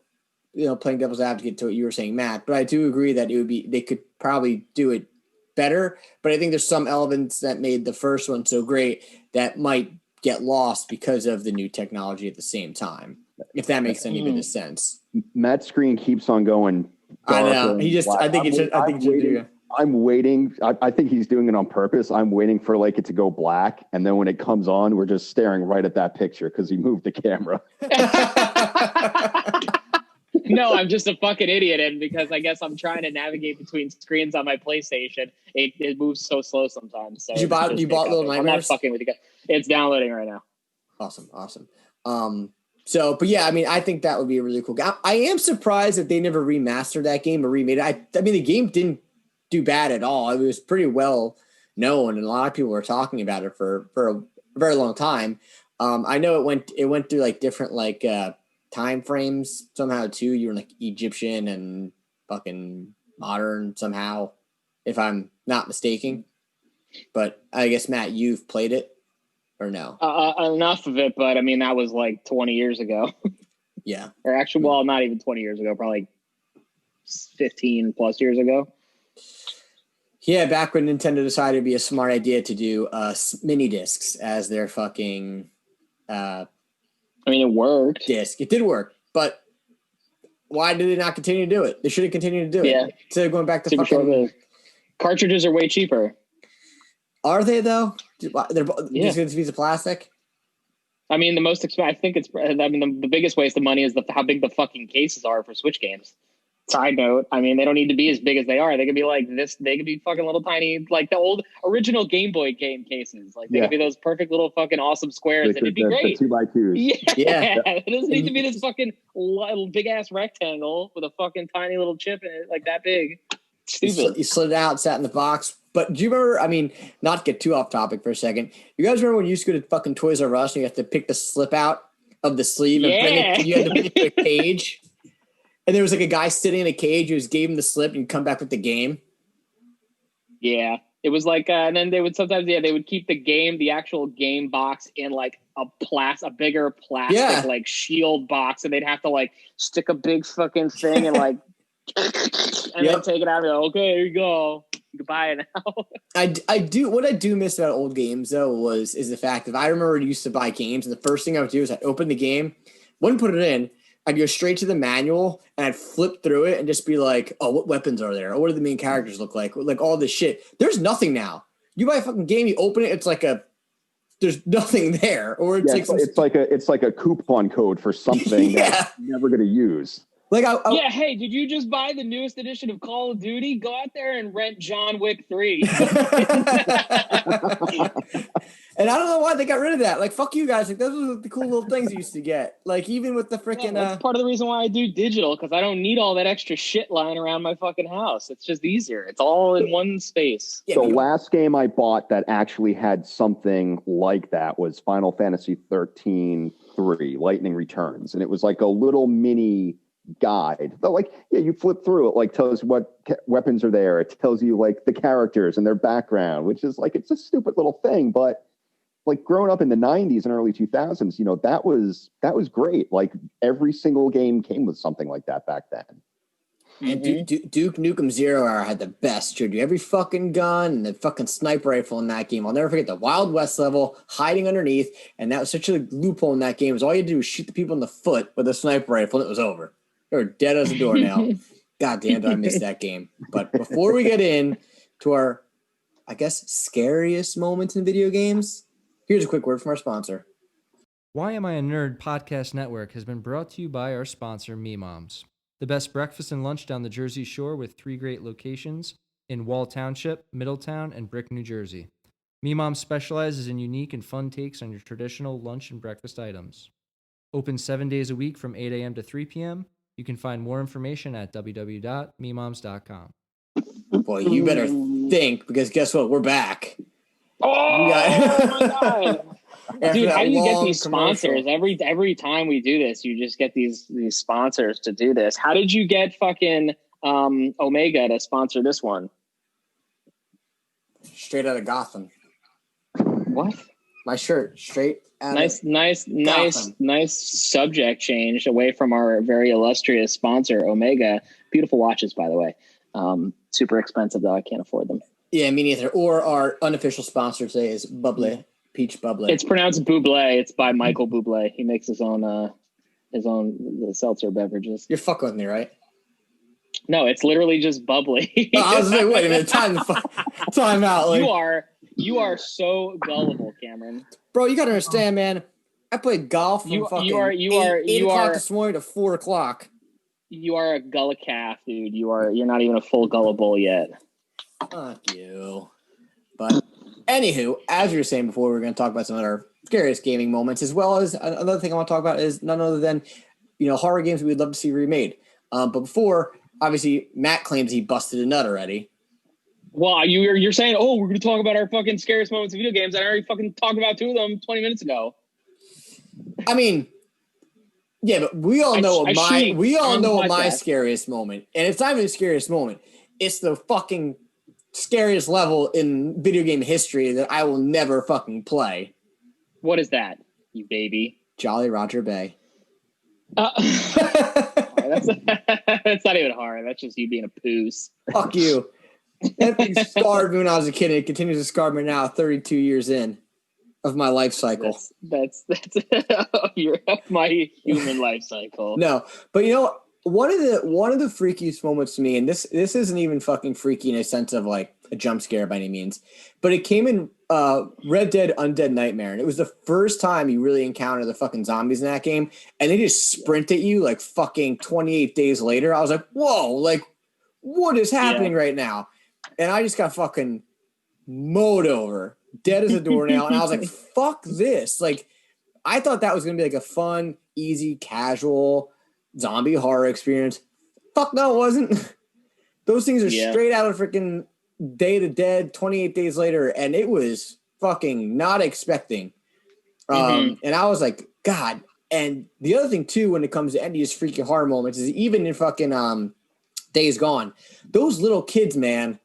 A: playing devil's advocate to what you were saying, Matt, but I do agree that they could probably do it better, but I think there's some elements that made the first one so great that might get lost because of the new technology at the same time, if that makes any bit of sense.
B: Matt's screen keeps on going.
A: I know.
B: I'm waiting. I think he's doing it on purpose. I'm waiting for like it to go black, and then when it comes on, we're just staring right at that picture because he moved the camera.
C: No, I'm just a fucking idiot, and because I guess I'm trying to navigate between screens on my PlayStation, it moves so slow sometimes. So
A: you bought Little Nightmares?
C: I'm not fucking with you guys. It's downloading right now.
A: Awesome. So, but yeah, I mean, I think that would be a really cool game. I am surprised that they never remastered that game or remade it. I mean, the game didn't do bad at all. It was pretty well known, and a lot of people were talking about it for a very long time. I know it went through like different like time frames somehow too. You were like Egyptian and fucking modern somehow, if I'm not mistaken. But I guess Matt, you've played it. Or no?
C: Enough of it, but I mean, that was like 20 years ago.
A: Yeah.
C: Or actually, well, not even 20 years ago, probably 15 plus years ago.
A: Yeah, back when Nintendo decided it'd be a smart idea to do mini discs as their fucking
C: I mean, it worked.
A: Disc. It did work, but why did they not continue to do it? They should have continued to do it.
C: Yeah.
A: Instead of going back to
C: super
A: fucking...
C: Cartridges are way cheaper.
A: Are they though? They're just going to piece of plastic. I mean,
C: the biggest waste of money is how big the fucking cases are for Switch games. Side note, I mean, they don't need to be as big as they are. They could be like this. They could be fucking little tiny, like the old original Game Boy game cases. Like they could be those perfect little fucking awesome squares. And it'd be great.
B: The 2x2s.
C: Yeah. It doesn't need to be this fucking big ass rectangle with a fucking tiny little chip in it, like that big. Stupid.
A: You slid it out, sat in the box. But do you remember, I mean, not to get too off topic for a second, you guys remember when you used to go to fucking Toys R Us and you have to pick the slip out of the sleeve and bring it, you had to put it in a cage? And there was like a guy sitting in a cage who gave him the slip and you come back with the game?
C: Yeah. It was like, and then they would sometimes, they would keep the actual game box in like a bigger plastic, like shield box. And they'd have to like stick a big fucking thing and like, and then take it out and go, okay, here you go. Goodbye now.
A: What I do miss about old games though is the fact that I remember I used to buy games and the first thing I would do is I'd open the game, wouldn't put it in, I'd go straight to the manual and I'd flip through it and just be like, oh, what weapons are there? Or what do the main characters look like? Like all this shit. There's nothing now. You buy a fucking game, you open it, it's like there's nothing there. Or it's
B: like a coupon code for something that you're never gonna use.
C: Like, hey, did you just buy the newest edition of Call of Duty? Go out there and rent John Wick 3.
A: And I don't know why they got rid of that. Like, fuck you guys. Like, those were the cool little things you used to get. Like, even with the freaking...
C: that's part of the reason why I do digital, because I don't need all that extra shit lying around my fucking house. It's just easier. It's all in one space.
B: The last game I bought that actually had something like that was Final Fantasy 13-3, Lightning Returns. And it was like a little mini guide. But like, yeah, you flip through it, like tells you what weapons are there. It tells you like the characters and their background, which is like, it's a stupid little thing, but like growing up in the 90s and early 2000s, you know, that was great. Like every single game came with something like that back then.
A: And Duke Nukem Zero Hour had the best. Showed you every fucking gun and the fucking sniper rifle in that game. I'll never forget the Wild West level, hiding underneath, and that was such a loophole in that game. Was all you had to do was shoot the people in the foot with a sniper rifle, and it was over. They were dead as a doornail. God damn, do I miss that game. But before we get in to our, I guess, scariest moments in video games, here's a quick word from our sponsor.
D: Why Am I a Nerd podcast network has been brought to you by our sponsor, Me Moms. The best breakfast and lunch down the Jersey Shore with 3 great locations in Wall Township, Middletown, and Brick, New Jersey. Me Moms specializes in unique and fun takes on your traditional lunch and breakfast items. Open 7 days a week from 8 a.m. to 3 p.m. You can find more information at www.memoms.com.
A: Boy, you better think, because guess what? We're back.
C: Oh my God. Dude, how do you get these
A: commercial.
C: sponsors? Every time we do this, you just get these sponsors to do this. How did you get fucking Omega to sponsor this one?
A: Straight out of Gotham.
C: What?
A: My shirt, straight out of
C: Nice subject change away from our very illustrious sponsor, Omega. Beautiful watches, by the way. Super expensive, though. I can't afford them.
A: Yeah, me neither. Or our unofficial sponsor today is Bubbly. Peach Bubbly.
C: It's pronounced Bublé. It's by Michael Bublé. He makes his own seltzer beverages.
A: You're fucking with me, right?
C: No, it's literally just bubbly.
A: I was like, wait a minute, time out. Like,
C: you are so gullible, Cameron.
A: Bro, you gotta understand, man. I played golf from eight o'clock this morning to 4 o'clock.
C: You are a gullah calf, dude. You're not even a full gullible yet.
A: Fuck you. But anywho, as you were saying before, we're going to talk about some of our scariest gaming moments, as well as another thing I want to talk about is none other than, horror games we'd love to see remade. But before, obviously, Matt claims he busted a nut already.
C: Well, you're saying, we're going to talk about our fucking scariest moments in video games. I already fucking talked about 2 of them 20 minutes ago.
A: I mean, yeah, but we all know what my scariest moment, and it's not even the scariest moment. It's the fucking scariest level in video game history that I will never fucking play.
C: What is that, you baby?
A: Jolly Roger Bay.
C: That's not even hard. That's just you being a poos.
A: Fuck you. That thing scarred me when I was a kid, and it continues to scar me now, 32 years in of my life cycle.
C: That's your my human life cycle.
A: No, but one of the freakiest moments to me, and this isn't even fucking freaky in a sense of like a jump scare by any means, but it came in Red Dead Undead Nightmare, and it was the first time you really encountered the fucking zombies in that game, and they just sprint at you like fucking 28 days later. I was like, whoa, like what is happening right now? And I just got fucking mowed over, dead as a doornail, and I was like, fuck this. Like, I thought that was gonna be like a fun, easy, casual zombie horror experience. Fuck no, it wasn't. Those things are straight out of freaking Day of the Dead 28 days later, and it was fucking not expecting. And I was like, God. And the other thing too, when it comes to any of these freaking horror moments, is even in fucking Days Gone, those little kids, man,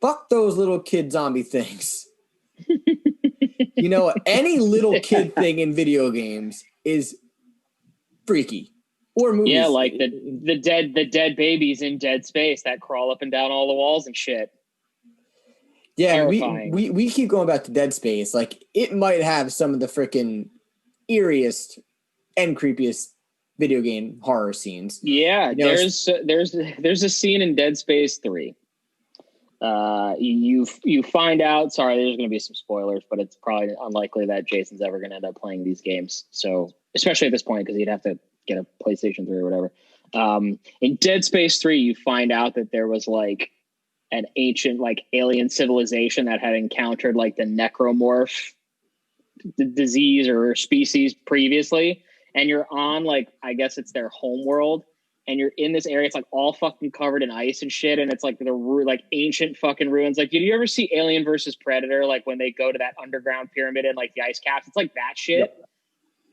A: fuck those little kid zombie things. Any little kid thing in video games is freaky. Or movies.
C: Yeah, like the dead babies in Dead Space that crawl up and down all the walls and shit.
A: Yeah, we keep going back to Dead Space. Like, it might have some of the freaking eeriest and creepiest video game horror scenes.
C: Yeah, there's a scene in Dead Space 3. You find out. Sorry, there's going to be some spoilers, but it's probably unlikely that Jason's ever going to end up playing these games. So, especially at this point, because he'd have to get a PlayStation 3 or whatever. In Dead Space 3, you find out that there was like an ancient like alien civilization that had encountered like the necromorph disease or species previously, and you're on like, I guess it's their home world, and you're in this area. It's like all fucking covered in ice and shit, and it's like the like ancient fucking ruins. Like, did you ever see Alien versus Predator? Like when they go to that underground pyramid and like the ice caps, it's like that shit. Yep.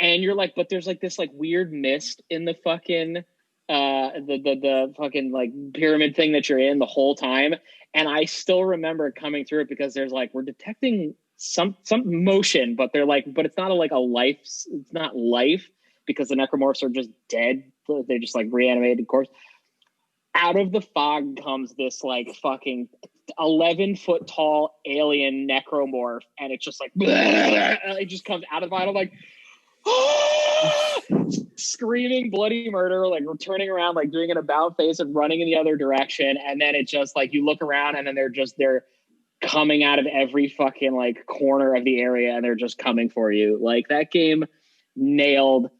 C: And you're like, but there's like this like weird mist in the fucking the fucking like pyramid thing that you're in the whole time. And I still remember coming through it because there's like, we're detecting some motion, but they're like, but it's not like a life. It's not life because the necromorphs are just dead. They're just like reanimated corpse. Out of the fog comes this like fucking 11-foot tall alien necromorph, and it's just like it just comes out of the bottom like screaming bloody murder, like turning around, like doing an about face and running in the other direction, and then it just like you look around and then they're coming out of every fucking like corner of the area and they're just coming for you. Like that game nailed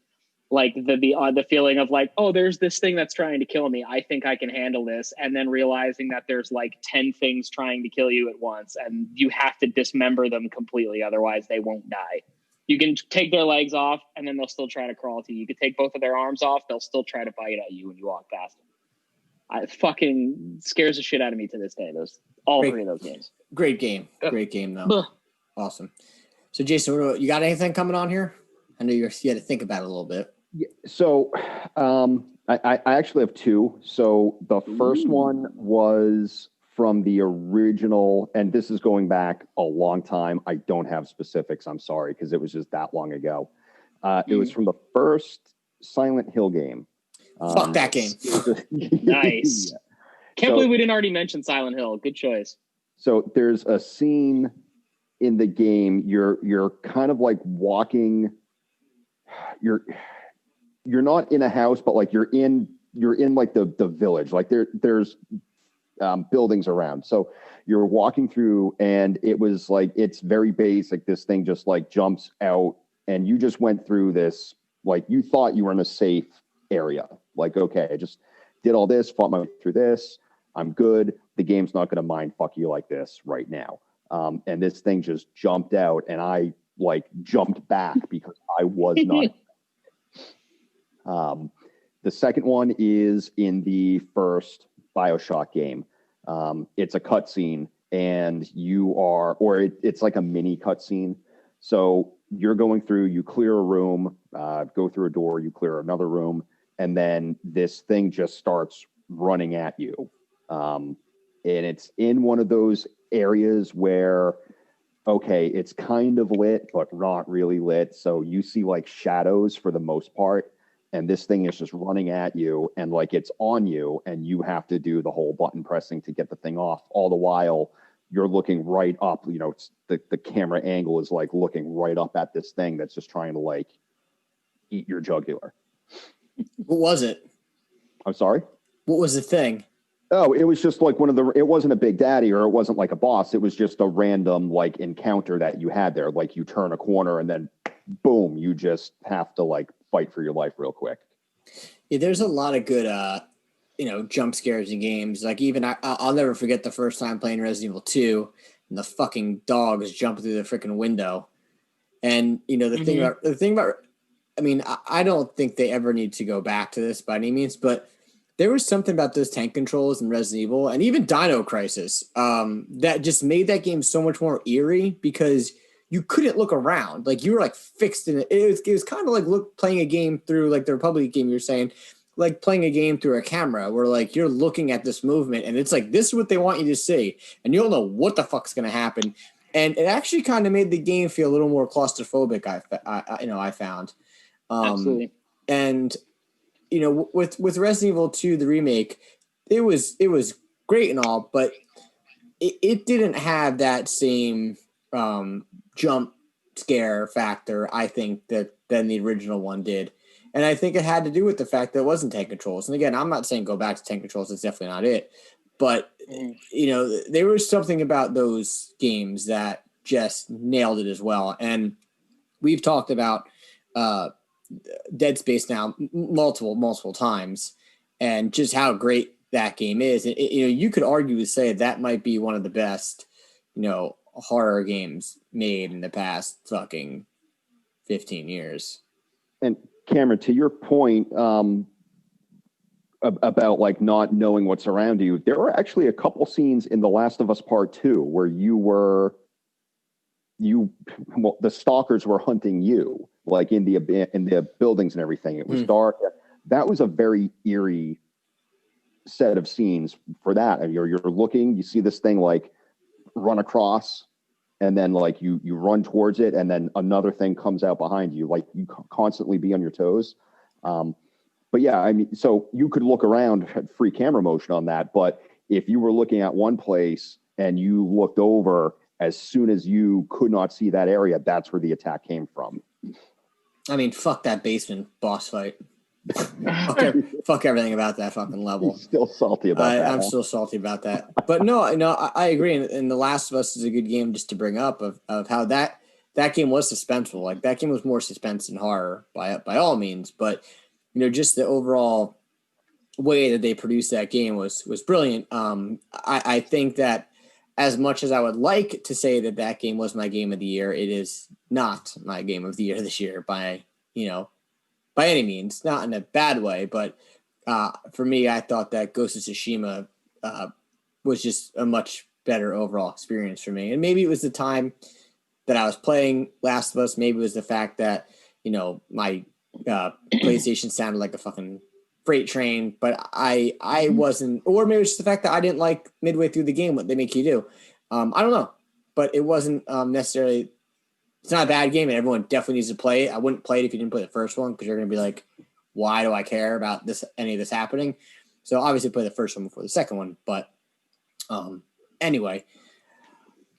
C: like the feeling of like, oh, there's this thing that's trying to kill me. I think I can handle this. And then realizing that there's like 10 things trying to kill you at once and you have to dismember them completely. Otherwise they won't die. You can take their legs off and then they'll still try to crawl to you. You can take both of their arms off. They'll still try to bite at you when you walk past them. It fucking scares the shit out of me to this day. Three of those games.
A: Great game. Great game though. Awesome. So Jason, you got anything coming on here? I know you had to think about it a little bit.
B: Yeah, so I actually have two. So the first one was from the original, and this is going back a long time. I don't have specifics. I'm sorry, because it was just that long ago. It was from the first Silent Hill game.
A: Fuck that game.
C: Nice. Can't believe we didn't already mention Silent Hill. Good choice.
B: So there's a scene in the game. You're kind of like walking. You're not in a house, but like you're in like the village. Like there's buildings around. So you're walking through, and it was like it's very basic. This thing just like jumps out, and you just went through this. Like you thought you were in a safe area. Like, okay, I just did all this, fought my way through this. I'm good. The game's not going to mind fuck you like this right now. And this thing just jumped out, and I like jumped back because I was not. The second one is in the first BioShock game. It's a cutscene, and it's like a mini cutscene. So you're going through, you clear a room, go through a door, you clear another room, and then this thing just starts running at you. And it's in one of those areas where, okay, it's kind of lit, but not really lit. So you see like shadows for the most part. And this thing is just running at you, and like it's on you, and you have to do the whole button pressing to get the thing off. All the while you're looking right up, it's the camera angle is like looking right up at this thing that's just trying to like eat your jugular.
A: What was it?
B: I'm sorry?
A: What was the thing?
B: Oh, it was just like it wasn't a big daddy, or it wasn't like a boss. It was just a random like encounter that you had there. Like you turn a corner and then boom, you just have to like fight for your life real quick.
A: Yeah, there's a lot of good, jump scares in games. Like even I'll never forget the first time playing Resident Evil 2 and the fucking dogs jumping through the freaking window. And the thing about, I mean, I don't think they ever need to go back to this by any means, but there was something about those tank controls in Resident Evil and even Dino Crisis that just made that game so much more eerie because you couldn't look around. Like you were like fixed in it. It was kind of like playing a game through like the Republic game you were saying, like playing a game through a camera where like you're looking at this movement and it's like, this is what they want you to see. And you don't know what the fuck's going to happen. And it actually kind of made the game feel a little more claustrophobic. I found.
C: Absolutely.
A: And, with Resident Evil 2, the remake, it was great and all, but it didn't have that same, jump scare factor, I think, than the original one did. And I think it had to do with the fact that it wasn't tank controls. And again, I'm not saying go back to tank controls. It's definitely not it. But, there was something about those games that just nailed it as well. And we've talked about Dead Space now multiple times and just how great that game is. And, you could argue to say that might be one of the best, horror games made in the past fucking 15 years.
B: And Cameron, to your point about like not knowing what's around you, there were actually a couple scenes in The Last of Us Part 2 where the stalkers were hunting you, like in the buildings and everything. It was dark. that was a very eerie set of scenes for that. And you're looking, you see this thing like run across, and then like you run towards it, and then another thing comes out behind you. Like you constantly be on your toes. But yeah, I mean, so you could look around at free camera motion on that, but if you were looking at one place and you looked over, as soon as you could not see that area, that's where the attack came from.
A: I mean, fuck that basement boss fight. fuck everything about that fucking level.
B: He's still salty about that.
A: I'm still salty about that. But no, I agree. And The Last of Us is a good game just to bring up of how that game was suspenseful. Like that game was more suspense than horror by all means. But just the overall way that they produced that game was brilliant. I think that as much as I would like to say that game was my game of the year, it is not my game of the year this year by any means, not in a bad way, but for me, I thought that Ghost of Tsushima was just a much better overall experience for me. And maybe it was the time that I was playing Last of Us. Maybe it was the fact that, my PlayStation sounded like a fucking freight train, but I wasn't, or maybe it's just the fact that I didn't like midway through the game what they make you do. I don't know, but it wasn't necessarily. It's not a bad game, and everyone definitely needs to play it. I wouldn't play it if you didn't play the first one, because you're going to be like, why do I care about any of this happening? So obviously play the first one before the second one. But anyway,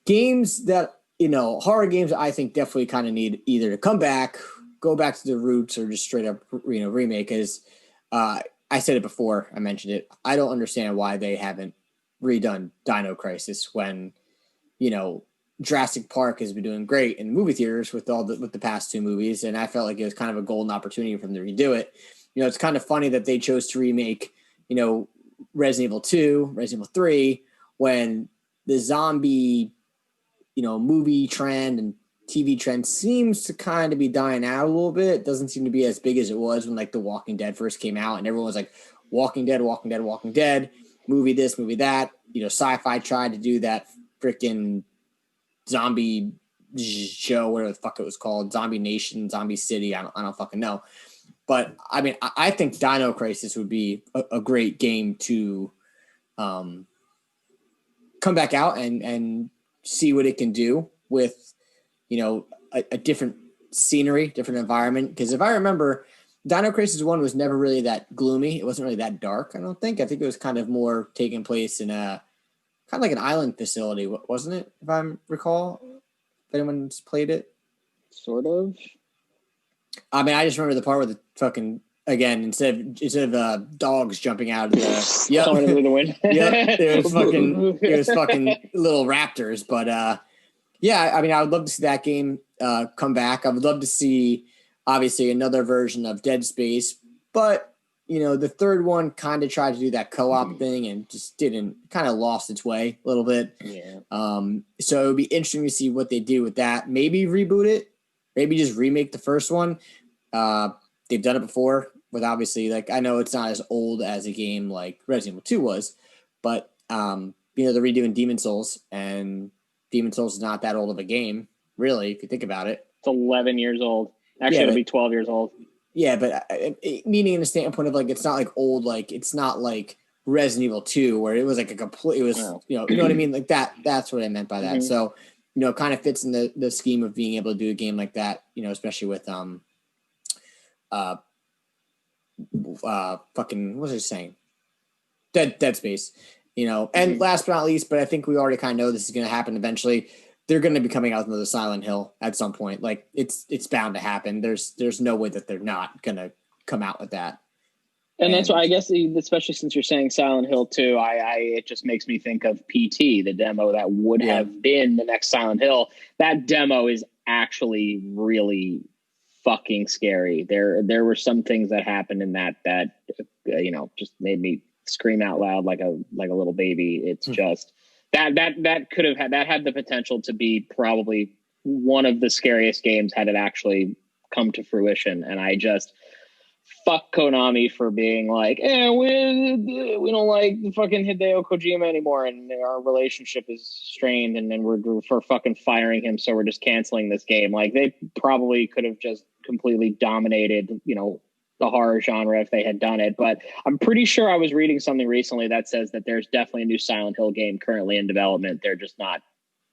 A: games that, horror games I think definitely kind of need either to come back, go back to the roots, or just straight up, remake. Is I said it before, I mentioned it. I don't understand why they haven't redone Dino Crisis when, Jurassic Park has been doing great in movie theaters with the past two movies, and I felt like it was kind of a golden opportunity for them to redo it. It's kind of funny that they chose to remake, Resident Evil 2, Resident Evil 3, when the zombie, movie trend and TV trend seems to kind of be dying out a little bit. It doesn't seem to be as big as it was when like The Walking Dead first came out, and everyone was like, Walking Dead, Walking Dead, Walking Dead, movie this, movie that. Sci-fi tried to do that freaking zombie show, whatever the fuck it was called, Zombie Nation, Zombie City. I don't fucking know. But I mean, I think Dino Crisis would be a great game to come back out and see what it can do with, a different scenery, different environment. Because if I remember, Dino Crisis 1 was never really that gloomy. It wasn't really that dark, I don't think. I think it was kind of more taking place in a kind of like an island facility, wasn't it? If I recall, if anyone's played it,
C: sort of.
A: I mean, I just remember the part where the fucking instead of dogs jumping out of the
C: coming through the window.
A: it was fucking little raptors. But yeah, I mean, I would love to see that game come back. I would love to see obviously another version of Dead Space, but the third one kind of tried to do that co-op thing and just kind of lost its way a little bit.
C: Yeah.
A: So it would be interesting to see what they do with that. Maybe reboot it. Maybe just remake the first one. They've done it before with obviously, like, I know it's not as old as a game like Resident Evil 2 was, but they're redoing Demon Souls, and Demon Souls is not that old of a game, really, if you think about it.
C: It's 11 years old. Actually, it'll be 12 years old.
A: Yeah, but meaning in the standpoint of like, it's not like old, like it's not like Resident Evil 2 where it was like you know what I mean? Like that's what I meant by that. Mm-hmm. So, kind of fits in the scheme of being able to do a game like that, especially with, fucking, what was I saying? Dead Space, and last but not least, but I think we already kind of know this is going to happen eventually. They're going to be coming out with another Silent Hill at some point. Like it's bound to happen. There's no way that they're not going to come out with that.
C: And that's why I guess, especially since you're saying Silent Hill 2, it just makes me think of PT, the demo that would have been the next Silent Hill. That demo is actually really fucking scary. There were some things that happened in that just made me scream out loud like a little baby. It's just that could have had the potential to be probably one of the scariest games had it actually come to fruition. And I just fuck Konami for being like, we don't like fucking Hideo Kojima anymore, and our relationship is strained, and then we're for fucking firing him, so we're just canceling this game. Like, they probably could have just completely dominated, the horror genre if they had done it. But I'm pretty sure I was reading something recently that says that there's definitely a new Silent Hill game currently in development. They're just not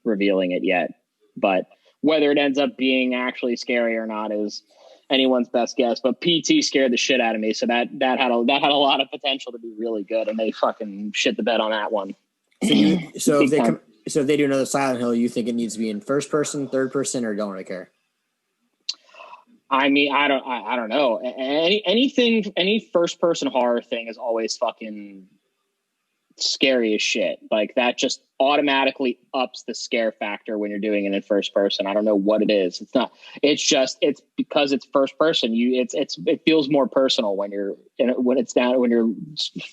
C: revealing it yet. But whether it ends up being actually scary or not is anyone's best guess. But PT scared the shit out of me, so that had a lot of potential to be really good, and they fucking shit the bed on that one.
A: So if they do another Silent Hill, you think it needs to be in first person, third person, or don't really care?
C: I mean, I don't know. Any first person horror thing is always fucking scary as shit. Like that just automatically ups the scare factor when you're doing it in first person. I don't know what it is. It's because it's first person. It feels more personal when you're when you're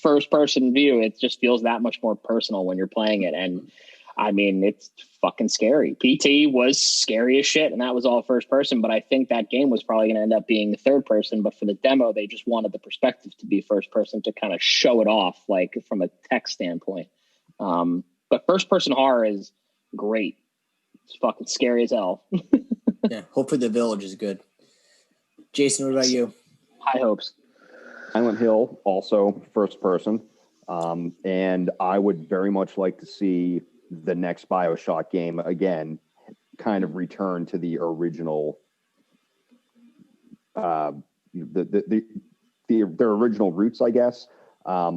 C: first person view. It just feels that much more personal when you're playing it. And I mean, it's fucking scary. PT was scary as shit, and that was all first person. But I think that game was probably going to end up being the third person. But for the demo, they just wanted the perspective to be first person to kind of show it off, like from a tech standpoint. But first person horror is great. It's fucking scary as hell.
A: Yeah, hopefully the Village is good. Jason, what about you?
C: High hopes.
B: Silent Hill, also first person. And I would very much like to see the next BioShock game again kind of return to the original their original roots, I guess. I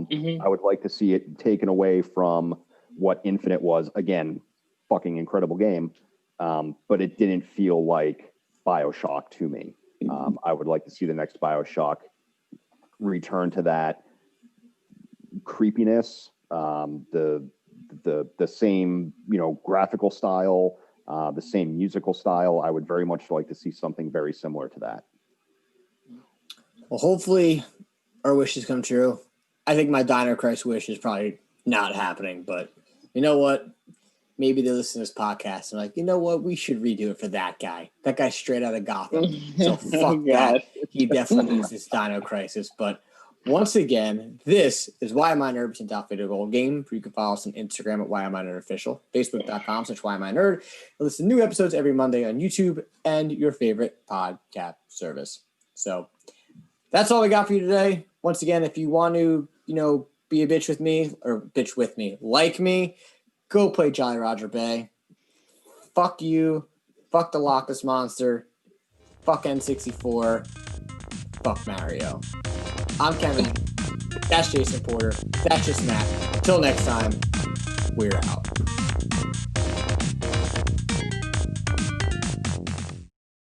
B: would like to see it taken away from what Infinite was. Again, fucking incredible game, but it didn't feel like BioShock to me. I would like to see the next BioShock return to that creepiness, the same, graphical style, the same musical style. I would very much like to see something very similar to that.
A: Well, hopefully our wishes come true. I think my Dino Christ wish is probably not happening, but you know what? Maybe they listen to this podcast and like, you know what? We should redo it for that guy. That guy's straight out of Gotham. So fuck that. He definitely needs this Dino Crisis. But once again, this is Why Am I Nerd % Video Gold Game. You can follow us on Instagram at Why Am I Nerd Official, Facebook.com/Why Am I Nerd. And listen to new episodes every Monday on YouTube and your favorite podcast service. So that's all we got for you today. Once again, if you want to, be a bitch with me or bitch with me, like me, go play Jolly Roger Bay. Fuck you. Fuck the Loch Ness Monster. Fuck N64. Fuck Mario. I'm Kevin. That's Jason Porter. That's just Matt. Until next time, we're out.